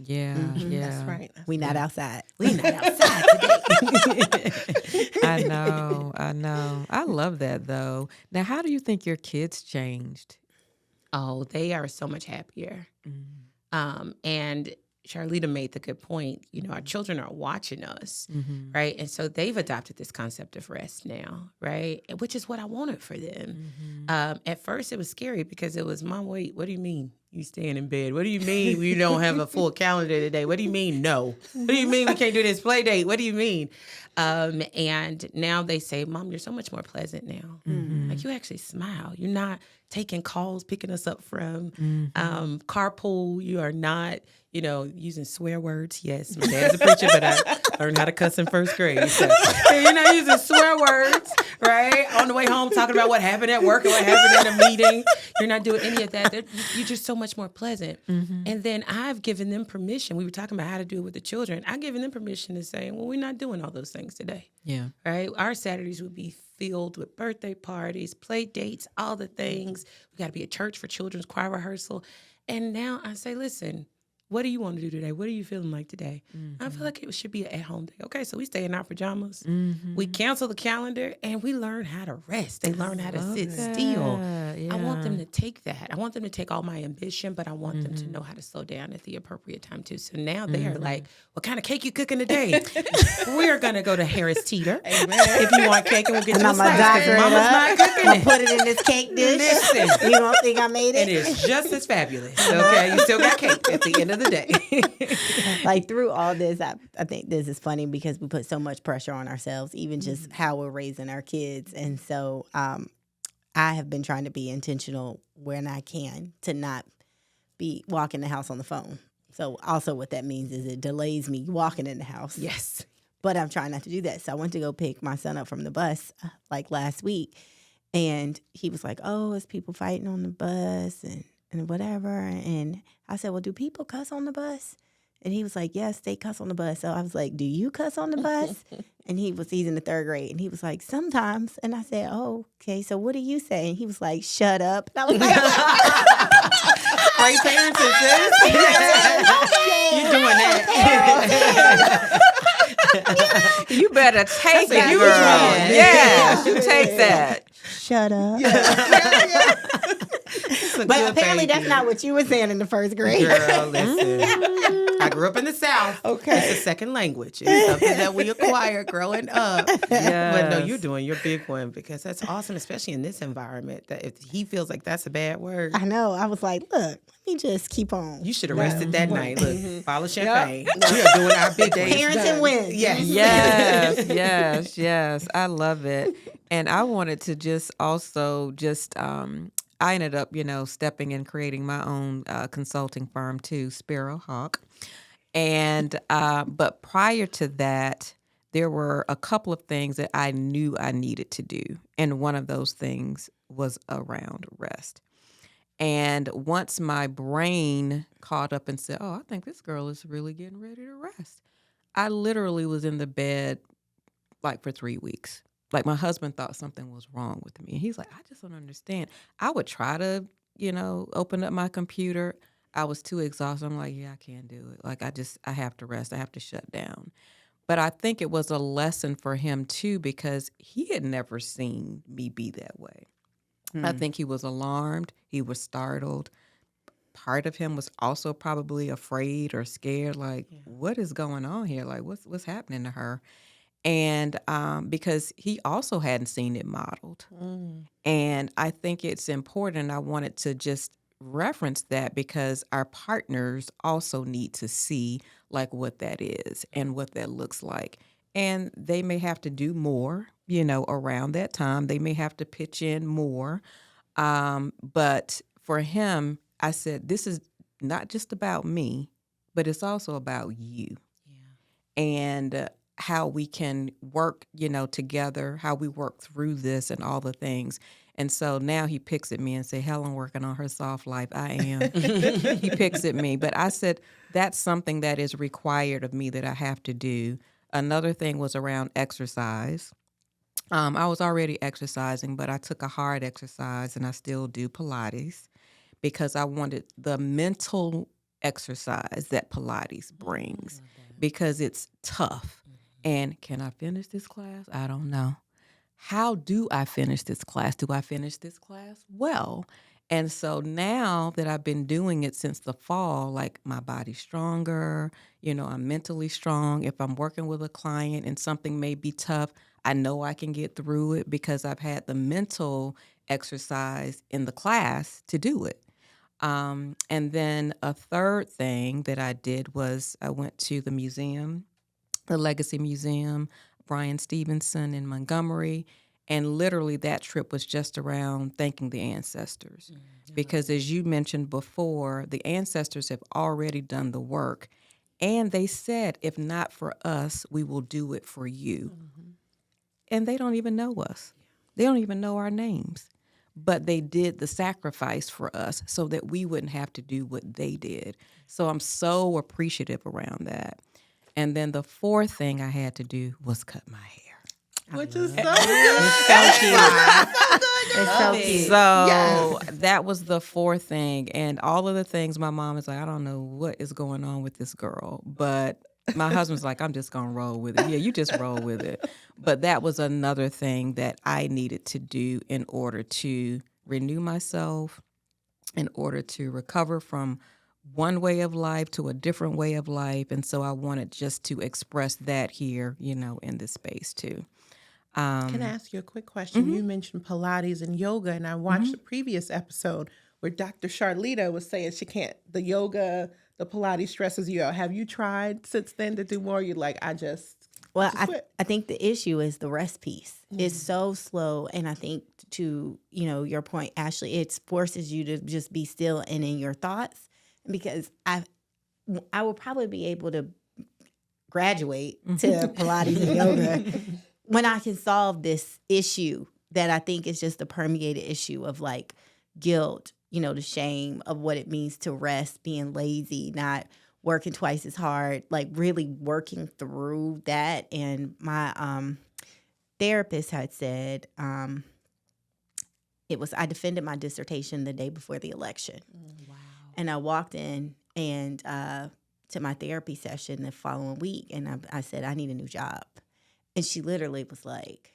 That's right. We not outside. We not outside today. I know. I love that, though. Now, how do you think your kids changed? Oh, they are so much happier. And Charlitta made the good point. You know, our children are watching us, right? And so they've adopted this concept of rest now, right? Which is what I wanted for them. At first, it was scary because it was, Mom, wait, what do you mean you staying in bed? What do you mean we don't have a full calendar today? What do you mean no? What do you mean we can't do this play date? What do you mean? And now they say, Mom, you're so much more pleasant now. Like you actually smile. You're not taking calls, picking us up from carpool. You are not, using swear words. Yes, my dad's a preacher, but I learned how to cuss in first grade. So you're not using swear words, right? On the way home, talking about what happened at work and what happened in a meeting. You're not doing any of that. You're just so much more pleasant. And then I've given them permission. We were talking about how to do it with the children. I've given them permission to say, well, we're not doing all those things today. Yeah. Right? Our Saturdays would be filled with birthday parties, play dates, all the things. We got to be at church for children's choir rehearsal. And now I say, listen, what do you want to do today? What are you feeling like today? I feel like it should be an at-home day. Okay, so we stay in our pajamas. We cancel the calendar, and we learn how to rest. They learn how to sit still. Yeah. I want them to take that. I want them to take all my ambition, but I want them to know how to slow down at the appropriate time, too. So now they are like, what kind of cake you cooking today? We're going to go to Harris Teeter. If you want cake, and we'll get you a slice, because Mama's not cooking I'll it. put it in this cake dish. Listen. You don't think I made And it? it's just as fabulous, okay? You still got cake at the end of the day. Like through all this, I think this is funny because we put so much pressure on ourselves, even just how we're raising our kids. And so I have been trying to be intentional when I can to not be walking the house on the phone. So also what that means is it delays me walking in the house. Yes. But I'm trying not to do that. So I went to go pick my son up from the bus like last week. And he was like, oh, it's people fighting on the bus and whatever. And I said, well, do people cuss on the bus? And he was like, yes, they cuss on the bus. So I was like, do you cuss on the bus? And he's in the third grade. And he was like, sometimes. And I said, oh, okay, so what do you say? And he was like, shut up. And I was like, Great parenting, sis. You're doing that. You better take That's a it, huge girl. one. Yeah, you take that. shut up. It's a But good apparently baby. that's not what you were saying in the first grade. Girl, listen. I grew up in the South. Okay. It's a second language. It's something that we acquired growing up. But no, Yes. you're doing your big one because that's awesome, especially in this environment. That if he feels like that's a bad word, I know. I was like, look, let me just keep on. you should have rested that night. Look, bottle of champagne. We are doing our big days. Parenting wins. Yes. Yes. I love it. And I wanted to just also I ended up, stepping and creating my own consulting firm too, Sparrow Hawk. And but prior to that, there were a couple of things that I knew I needed to do. And one of those things was around rest. And once my brain caught up and said, oh, I think this girl is really getting ready to rest, I literally was in the bed like for 3 weeks. Like my husband thought something was wrong with me. And he's like, I just don't understand. I would try to, open up my computer. I was too exhausted. I'm like, yeah, I can't do it. Like I have to rest. I have to shut down. But I think it was a lesson for him too, because he had never seen me be that way. I think he was alarmed. He was startled. Part of him was also probably afraid or scared. Like, what is going on here? Like, what's happening to her? And because he also hadn't seen it modeled. And I think it's important. I wanted to just reference that because our partners also need to see like what that is and what that looks like. And they may have to do more, around that time. They may have to pitch in more. But for him, I said, this is not just about me, but it's also about you. And how we can work, together, how we work through this and all the things. And so now he picks at me and say, Helen working on her soft life. I am. He picks at me. But I said, that's something that is required of me that I have to do. Another thing was around exercise. I was already exercising, but I took a hard exercise and I still do Pilates because I wanted the mental exercise that Pilates brings because it's tough. And can I finish this class? I don't know. How do I finish this class? Do I finish this class well? And so now that I've been doing it since the fall, like my body's stronger, I'm mentally strong. If I'm working with a client and something may be tough, I know I can get through it because I've had the mental exercise in the class to do it. And then a third thing that I did was I went to the museum, the Legacy Museum, Brian Stevenson in Montgomery. And literally that trip was just around thanking the ancestors. Because as you mentioned before, the ancestors have already done the work. And they said, if not for us, we will do it for you. And they don't even know us. They don't even know our names. But they did the sacrifice for us so that we wouldn't have to do what they did. So I'm so appreciative around that. And then the fourth thing I had to do was cut my hair. Which is so good. It's so cute. So that was the fourth thing. And all of the things my mom is like, I don't know what is going on with this girl. But my husband's like, I'm just going to roll with it. Yeah, you just roll with it. But that was another thing that I needed to do in order to renew myself, in order to recover from one way of life to a different way of life. And so I wanted just to express that here, in this space too. Can I ask you a quick question? You mentioned Pilates and yoga, and I watched the previous episode where Dr. Charlitta was saying the yoga, the Pilates stresses you out. Have you tried since then to do more? You're like, I think the issue is the rest piece. It's so slow, and I think to your point, Ashley, it forces you to just be still and in your thoughts. Because I will probably be able to graduate to Pilates and yoga when I can solve this issue that I think is just a permeated issue of like guilt, the shame of what it means to rest, being lazy, not working twice as hard, like really working through that. And my therapist had said I defended my dissertation the day before the election. Wow. And I walked in and to my therapy session the following week, and I said, I need a new job. And she literally was like,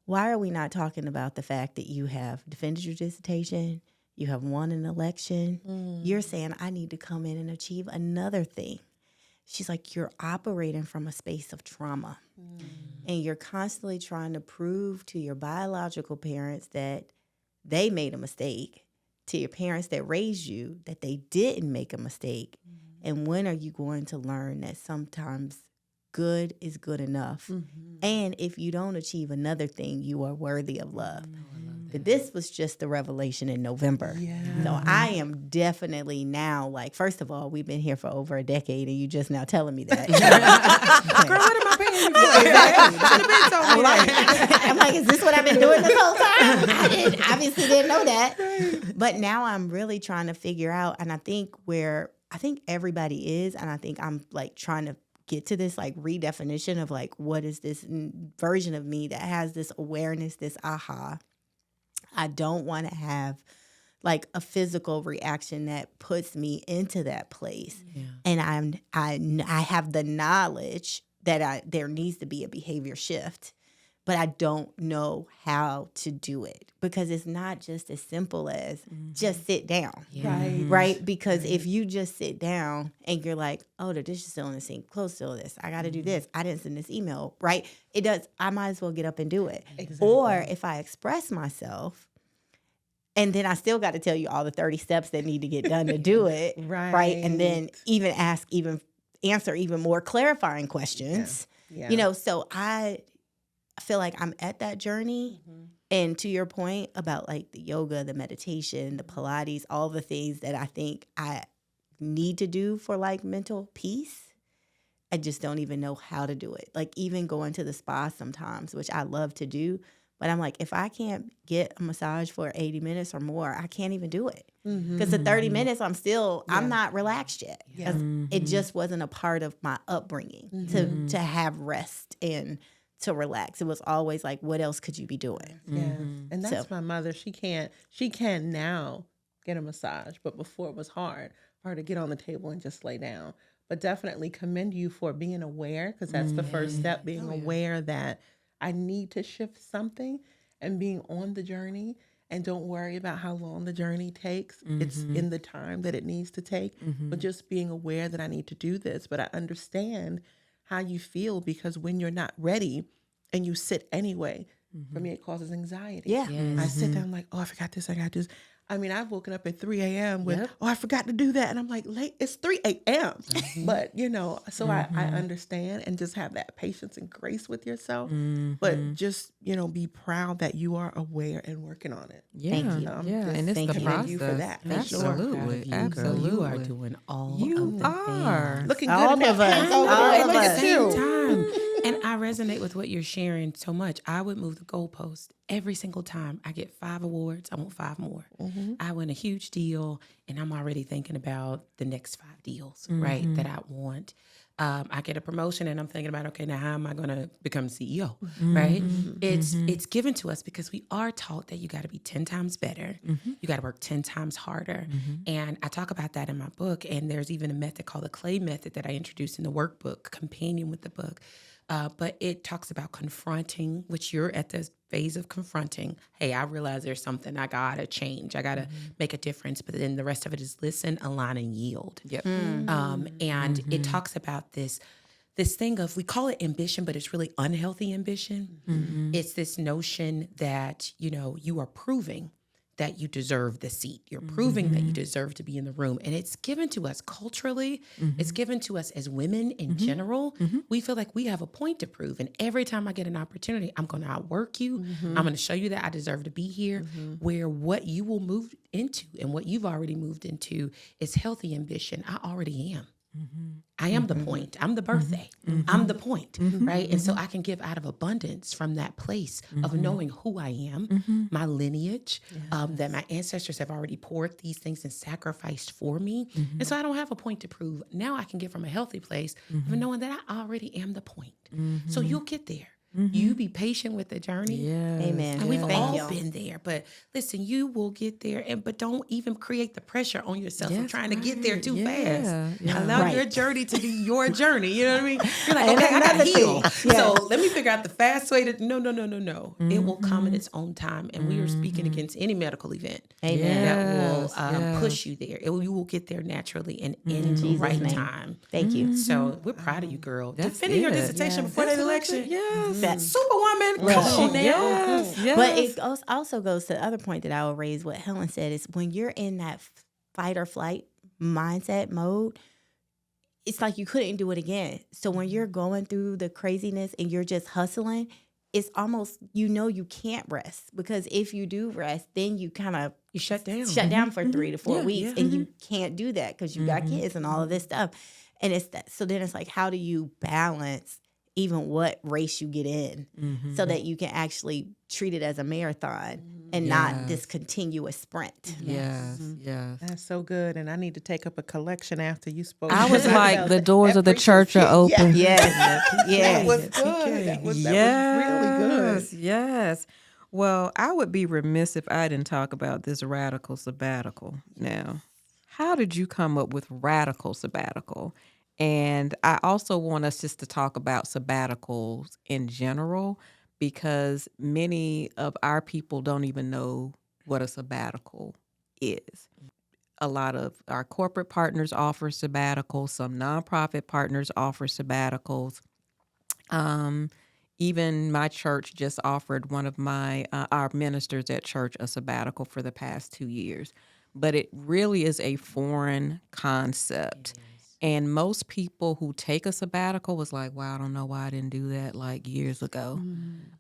why are we not talking about the fact that you have defended your dissertation, you have won an election, you're saying I need to come in and achieve another thing. She's like, you're operating from a space of trauma. And you're constantly trying to prove to your biological parents that they made a mistake, to your parents that raised you that they didn't make a mistake. And when are you going to learn that sometimes good is good enough? And if you don't achieve another thing, you are worthy of love. But this was just the revelation in November. So I am definitely now, like, first of all, we've been here for over a decade and you just now telling me that. Girl, what am I paying you for? I'm like, is this what I've been doing this whole time? Obviously didn't know that. But now I'm really trying to figure out, and I think everybody is, and I think I'm like trying to get to this like redefinition of like, what is this version of me that has this awareness, this aha. I don't want to have like a physical reaction that puts me into that place. And I have the knowledge that there needs to be a behavior shift, but I don't know how to do it because it's not just as simple as just sit down. Right? Because if you just sit down and you're like, oh, the dish is still in the sink, clothes still this, I got to do this, I didn't send this email, right? I might as well get up and do it. Exactly. Or if I express myself, and then I still got to tell you all the 30 steps that need to get done to do it, right? And then answer even more clarifying questions, so I feel like I'm at that journey. And to your point about like the yoga, the meditation, the Pilates, all the things that I think I need to do for like mental peace, I just don't even know how to do it. Like even going to the spa sometimes, which I love to do, but I'm like, if I can't get a massage for 80 minutes or more, I can't even do it. Because the 30 minutes, I'm not relaxed yet. It just wasn't a part of my upbringing to have rest and to relax. It was always like, what else could you be doing? And that's my mother. She can now get a massage, but before it was hard for her to get on the table and just lay down. But definitely commend you for being aware, because that's the first step, being aware that I need to shift something and being on the journey. And don't worry about how long the journey takes. It's in the time that it needs to take, but just being aware that I need to do this. But I understand how you feel, because when you're not ready and you sit anyway, for me, it causes anxiety. Yeah. I sit down like, oh, I forgot this, I got this. I mean, I've woken up at 3 a.m. with, oh, I forgot to do that. And I'm like, late, it's 3 a.m. But, so I understand, and just have that patience and grace with yourself. But just, be proud that you are aware and working on it. Yeah. Thank you. And it's the commend process. you for that. For Absolutely. You, Absolutely. You are doing all You of the are. things. Looking good All in that of us. pants over All there. of Look us. at you. Same time. And I resonate with what you're sharing so much. I would move the goalpost every single time. I get 5 awards, I want 5 more. I win a huge deal, and I'm already thinking about the next 5 deals, right, that I want. I get a promotion, and I'm thinking about, okay, now how am I going to become CEO, right? It's given to us because we are taught that you got to be 10 times better. You got to work 10 times harder. And I talk about that in my book, and there's even a method called the clay method that I introduced in the workbook, companion with the book. But it talks about confronting, which you're at the phase of confronting. Hey, I realize there's something I got to change. I got to make a difference. But then the rest of it is listen, align, and yield. And it talks about this thing of, we call it ambition, but it's really unhealthy ambition. It's this notion that, you are proving that you deserve the seat. You're proving that you deserve to be in the room. And it's given to us culturally. It's given to us as women in general. We feel like we have a point to prove. And every time I get an opportunity, I'm going to outwork you. I'm going to show you that I deserve to be here. Where what you will move into and what you've already moved into is healthy ambition. I already am. I am the point. I'm the birthday. I'm the point, right? And so I can give out of abundance from that place of knowing who I am, my lineage, that my ancestors have already poured these things and sacrificed for me. And so I don't have a point to prove. Now I can give from a healthy place of knowing that I already am the point. So you'll get there. You be patient with the journey. Yes. Amen. And we've Thank all you. been there. But listen, you will get there. But don't even create the pressure on yourself of trying to get there too fast. Allow your journey to be your journey. You know what I mean? You're like, okay, I got to heal. So let me figure out the fast way to, no. It will come in its own time. And we are speaking against any medical event that will push you there. You will get there naturally and in the Jesus' right name. time. Thank you. So we're proud of you, girl. That's Defending your it. dissertation before the election. Yes. Superwoman, come on now. Yes. Yes. But it also goes to the other point that I will raise. What Helen said is, when you're in that fight or flight mindset mode, it's like you couldn't do it again. So when you're going through the craziness and you're just hustling, it's almost, you can't rest, because if you do rest, then you kind of You shut down. shut down for 3 to 4 weeks, and you can't do that because you got kids and all of this stuff. And it's that. So then it's like, how do you balance even what race you get in so that you can actually treat it as a marathon and not this continuous sprint? Yes. That's so good. And I need to take up a collection after you spoke. I was like, the doors of the church are open. Yes. That was good. That was really good. Yes. Well, I would be remiss if I didn't talk about this radical sabbatical. Now, how did you come up with radical sabbatical? And I also want us just to talk about sabbaticals in general, because many of our people don't even know what a sabbatical is. A lot of our corporate partners offer sabbaticals. Some nonprofit partners offer sabbaticals. Even my church just offered one of our ministers at church a sabbatical for the past 2 years. But it really is a foreign concept. And most people who take a sabbatical was like, wow, I don't know why I didn't do that like years ago.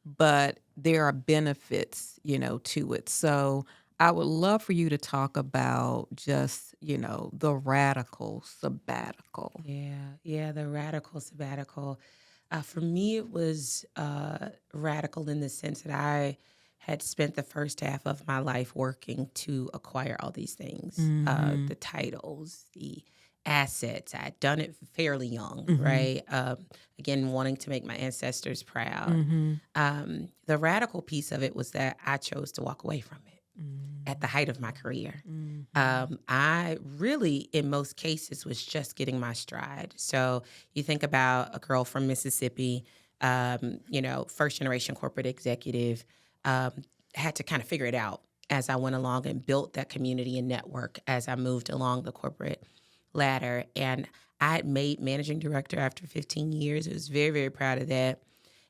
But there are benefits, to it. So I would love for you to talk about just, the radical sabbatical. Yeah, the radical sabbatical. For me, it was radical in the sense that I had spent the first half of my life working to acquire all these things, the titles, the assets. I'd done it fairly young, right? Again, wanting to make my ancestors proud. The radical piece of it was that I chose to walk away from it at the height of my career. I really, in most cases, was just getting my stride. So you think about a girl from Mississippi, first generation corporate executive, had to kind of figure it out as I went along and built that community and network as I moved along the corporate ladder. And I had made managing director after 15 years. I was very, very proud of that.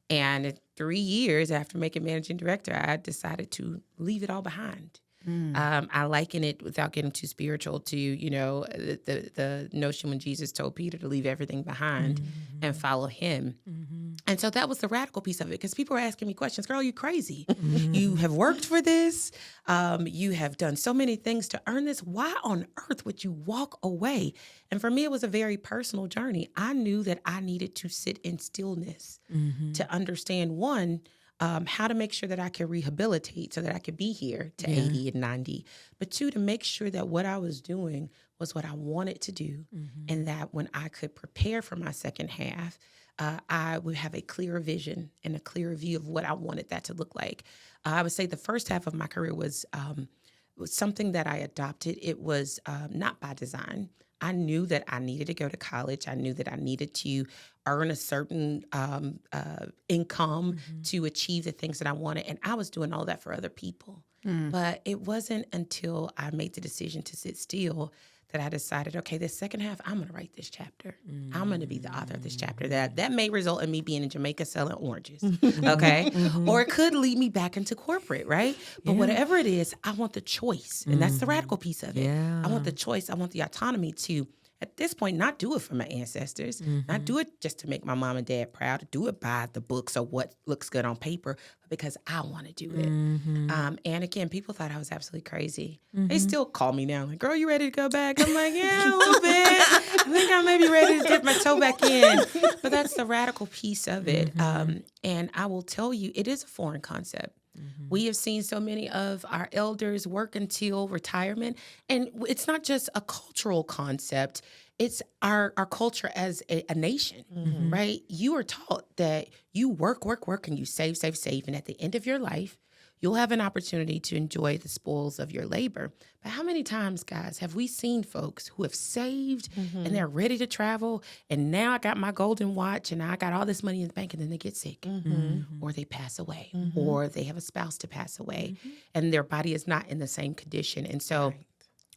And 3 years after making managing director, I decided to leave it all behind. I liken it, without getting too spiritual, to, the notion when Jesus told Peter to leave everything behind and follow him. And so that was the radical piece of it, because people were asking me questions. Girl, you crazy. You have worked for this. You have done so many things to earn this. Why on earth would you walk away? And for me, it was a very personal journey. I knew that I needed to sit in stillness to understand, one, how to make sure that I could rehabilitate so that I could be here to 80 and 90. But two, to make sure that what I was doing was what I wanted to do, and that when I could prepare for my second half, I would have a clearer vision and a clearer view of what I wanted that to look like. I would say the first half of my career was something that I adopted. It was not by design. I knew that I needed to go to college. I knew that I needed to earn a certain income to achieve the things that I wanted. And I was doing all that for other people. But it wasn't until I made the decision to sit still that I decided, okay, this second half, I'm going to write this chapter. I'm going to be the author of this chapter. That may result in me being in Jamaica selling oranges, okay? Or it could lead me back into corporate, right? But whatever it is, I want the choice. And that's the radical piece of it. I want the choice. I want the autonomy to, at this point, not do it for my ancestors, not do it just to make my mom and dad proud, do it by the books or what looks good on paper, but because I want to do it. And again, people thought I was absolutely crazy. They still call me now, like, girl, you ready to go back? I'm like, yeah, a little bit. I think I may be ready to dip my toe back in. But that's the radical piece of it. And I will tell you, it is a foreign concept. We have seen so many of our elders work until retirement. And it's not just a cultural concept. It's our culture as a nation, right? You are taught that you work, and you save. And at the end of your life, you'll have an opportunity to enjoy the spoils of your labor. But how many times, guys, have we seen folks who have saved and they're ready to travel, and now I got my golden watch and I got all this money in the bank, and then they get sick or they pass away or they have a spouse to pass away and their body is not in the same condition. And so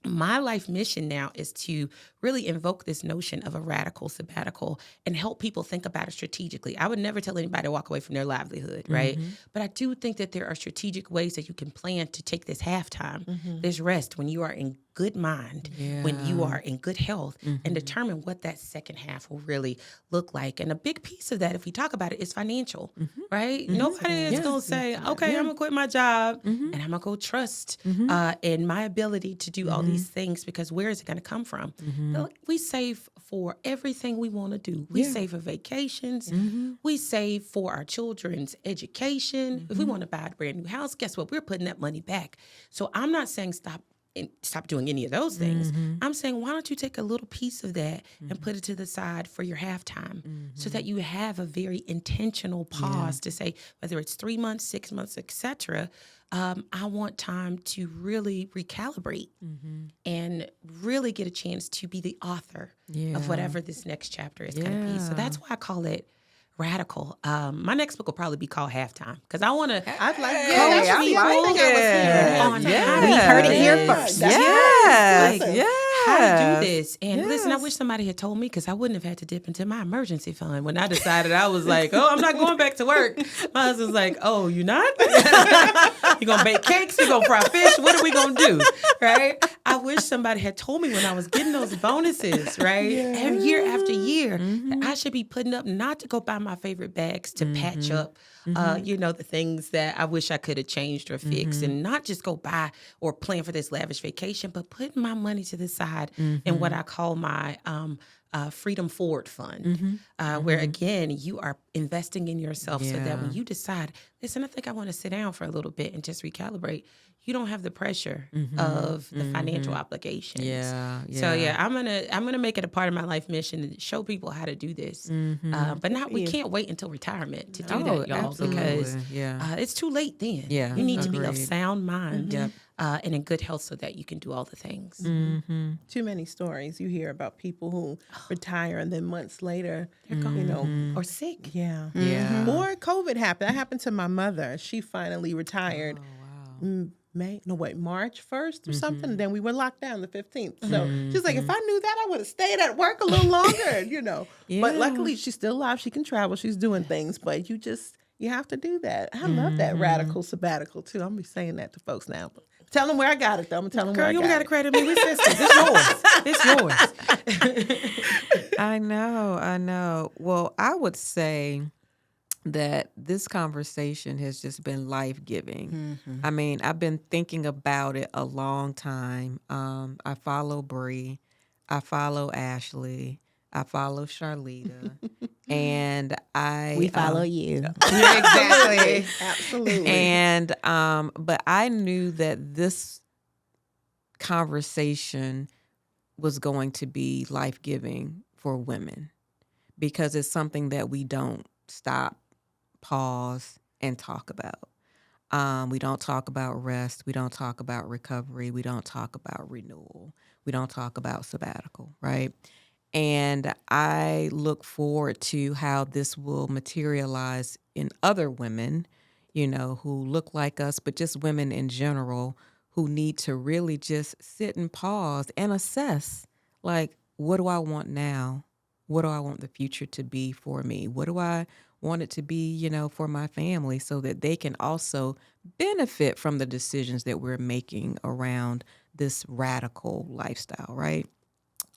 my life mission now is to really invoke this notion of a radical sabbatical and help people think about it strategically. I would never tell anybody to walk away from their livelihood, right? But I do think that there are strategic ways that you can plan to take this halftime, this rest, when you are in good mind, when you are in good health, and determine what that second half will really look like. And a big piece of that, if we talk about it, is financial, right? Nobody is going to say, okay, I'm going to quit my job and I'm going to go trust in my ability to do all these things, because where is it going to come from? We save for everything we want to do. We save for vacations. We save for our children's education. If we want to buy a brand new house, guess what? We're putting that money back. So I'm not saying stop doing any of those things. I'm saying, why don't you take a little piece of that and put it to the side for your halftime so that you have a very intentional pause to say, whether it's 3 months, 6 months, etc., I want time to really recalibrate and really get a chance to be the author of whatever this next chapter is going to be. So that's why I call it radical. My next book will probably be called Halftime because I want to I'd like coach that's the people other thing I was hearing. on Yeah. how We to heard do it here this. first. Yes. Like, how to do Yes. this. And listen, I Yes. wish somebody had told me because I wouldn't have had to dip into my emergency fund. When I decided I was like, oh, I'm not going back to work. My husband's like, oh, you not? You going to bake cakes? You going to fry fish? What are we going to do? Right? I wish somebody had told me when I was getting those bonuses, right? Every year after year, that I should be putting up not to go buy my favorite bags to patch up, the things that I wish I could have changed or fixed, and not just go buy or plan for this lavish vacation, but putting my money to the side in what I call my Freedom Forward Fund, where again, you are investing in yourself so that when you decide, listen, I think I want to sit down for a little bit and just recalibrate, you don't have the pressure of the financial obligations. So I'm gonna make it a part of my life mission to show people how to do this. But we can't wait until retirement to do that, y'all, because it's too late then. Yeah, you need to be of agreed. sound mind and in good health so that you can do all the things. Too many stories you hear about people who retire and then months later they're gone, Or sick. Yeah. Or COVID happened. That happened to my mother. She finally retired. March 1st or something. Then we were locked down the 15th. So she's like, if I knew that, I would have stayed at work a little longer, But luckily she's still alive. She can travel. She's doing things, but you have to do that. I love that radical sabbatical too. I'm be saying that to folks now. But tell them where I got it though. I'm gonna tell them Girl, where I you got don't got to it. credit me. We're sisters. It's yours. It's yours. I know. Well, I would say that this conversation has just been life-giving. I mean, I've been thinking about it a long time. I follow Brie. I follow Ashley. I follow Charlitta. And We follow you. Yeah, exactly. Absolutely. And but I knew that this conversation was going to be life-giving for women because it's something that we don't stop, pause, and talk about. We don't talk about rest. We don't talk about recovery. We don't talk about renewal. We don't talk about sabbatical, right? And I look forward to how this will materialize in other women, who look like us, but just women in general who need to really just sit and pause and assess, like, what do I want now? What do I want the future to be for me? What do I want it to be, for my family so that they can also benefit from the decisions that we're making around this radical lifestyle, right?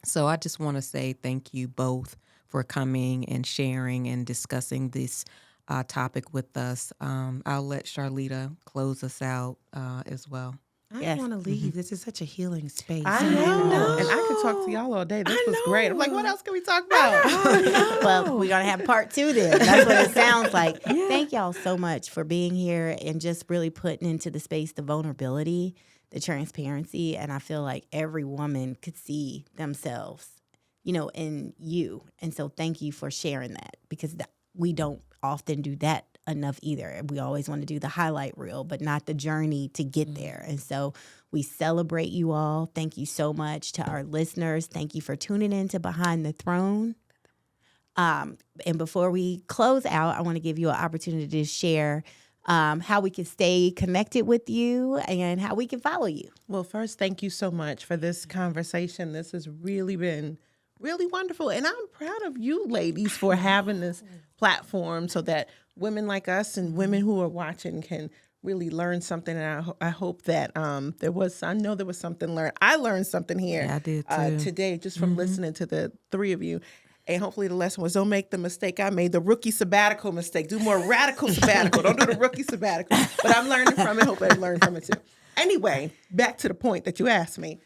So I just want to say thank you both for coming and sharing and discussing this topic with us. I'll let Charlitta close us out as well. I don't want to leave. This is such a healing space. I know. And I could talk to y'all all day. This was great. I'm like, what else can we talk about? Well, we're going to have part 2 then. That's what it sounds like. Thank y'all so much for being here and just really putting into the space the vulnerability, the transparency. And I feel like every woman could see themselves, in you. And so thank you for sharing that because we don't often do that enough either. We always want to do the highlight reel, but not the journey to get there. And so we celebrate you all. Thank you so much to our listeners. Thank you for tuning in to Behind the Throne. And before we close out, I want to give you an opportunity to share how we can stay connected with you and how we can follow you. Well, first, thank you so much for this conversation. This has really been really wonderful. And I'm proud of you ladies for having this platform so that women like us and women who are watching can really learn something. And I hope that there was something learned. I learned something here Yeah, I did too. Today just from listening to the three of you. And hopefully the lesson was don't make the mistake I made, the rookie sabbatical mistake. Do more radical sabbatical. Don't do the rookie sabbatical. But I'm learning from it. Hope I learn from it too. Anyway, back to the point that you asked me.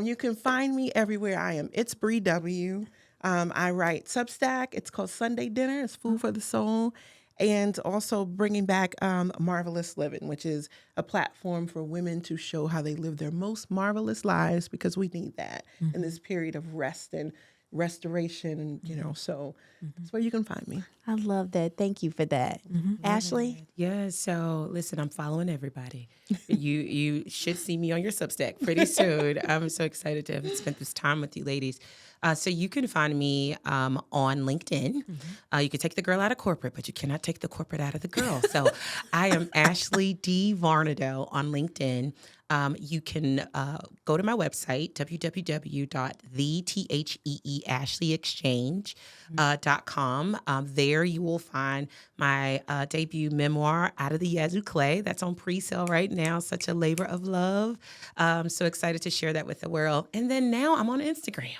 You can find me everywhere I am. It's Brie W. I write Substack. It's called Sunday Dinner. It's food for the soul. And also bringing back Marvelous Living, which is a platform for women to show how they live their most marvelous lives because we need that in this period of rest and restoration. And, so that's where you can find me. I love that. Thank you for that. Ashley? Yeah, so listen, I'm following everybody. You should see me on your Substack pretty soon. I'm so excited to have spent this time with you ladies. So you can find me on LinkedIn. You can take the girl out of corporate, but you cannot take the corporate out of the girl. So I am Ashley D. Varnado on LinkedIn. You can go to my website, www.theashleyexchange.com. There you will find my debut memoir, Out of the Yazoo Clay. That's on pre-sale right now. Such a labor of love. So excited to share that with the world. And then now I'm on Instagram.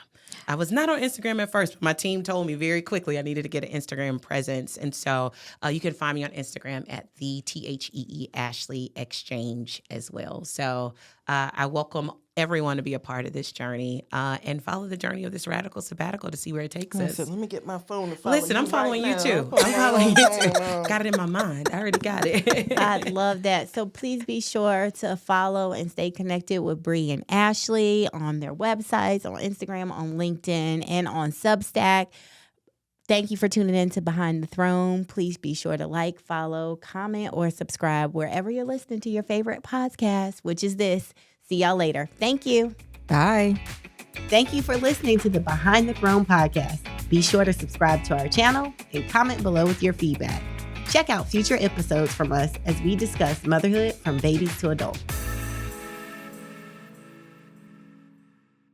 I was not on Instagram at first, but my team told me very quickly I needed to get an Instagram presence. And so you can find me on Instagram at the THEE Ashley Exchange as well. So I welcome everyone to be a part of this journey and follow the journey of this radical sabbatical to see where it takes us. Let me get my phone to follow Listen, I'm you following right you now. too. I'm following you too. Got it in my mind. I already got it. I love that. So please be sure to follow and stay connected with Brie and Ashley on their websites, on Instagram, on LinkedIn, and on Substack. Thank you for tuning in to Behind the Throne. Please be sure to like, follow, comment, or subscribe wherever you're listening to your favorite podcast, which is this. See y'all later. Thank you. Bye. Thank you for listening to the Behind the Throne podcast. Be sure to subscribe to our channel and comment below with your feedback. Check out future episodes from us as we discuss motherhood from babies to adults.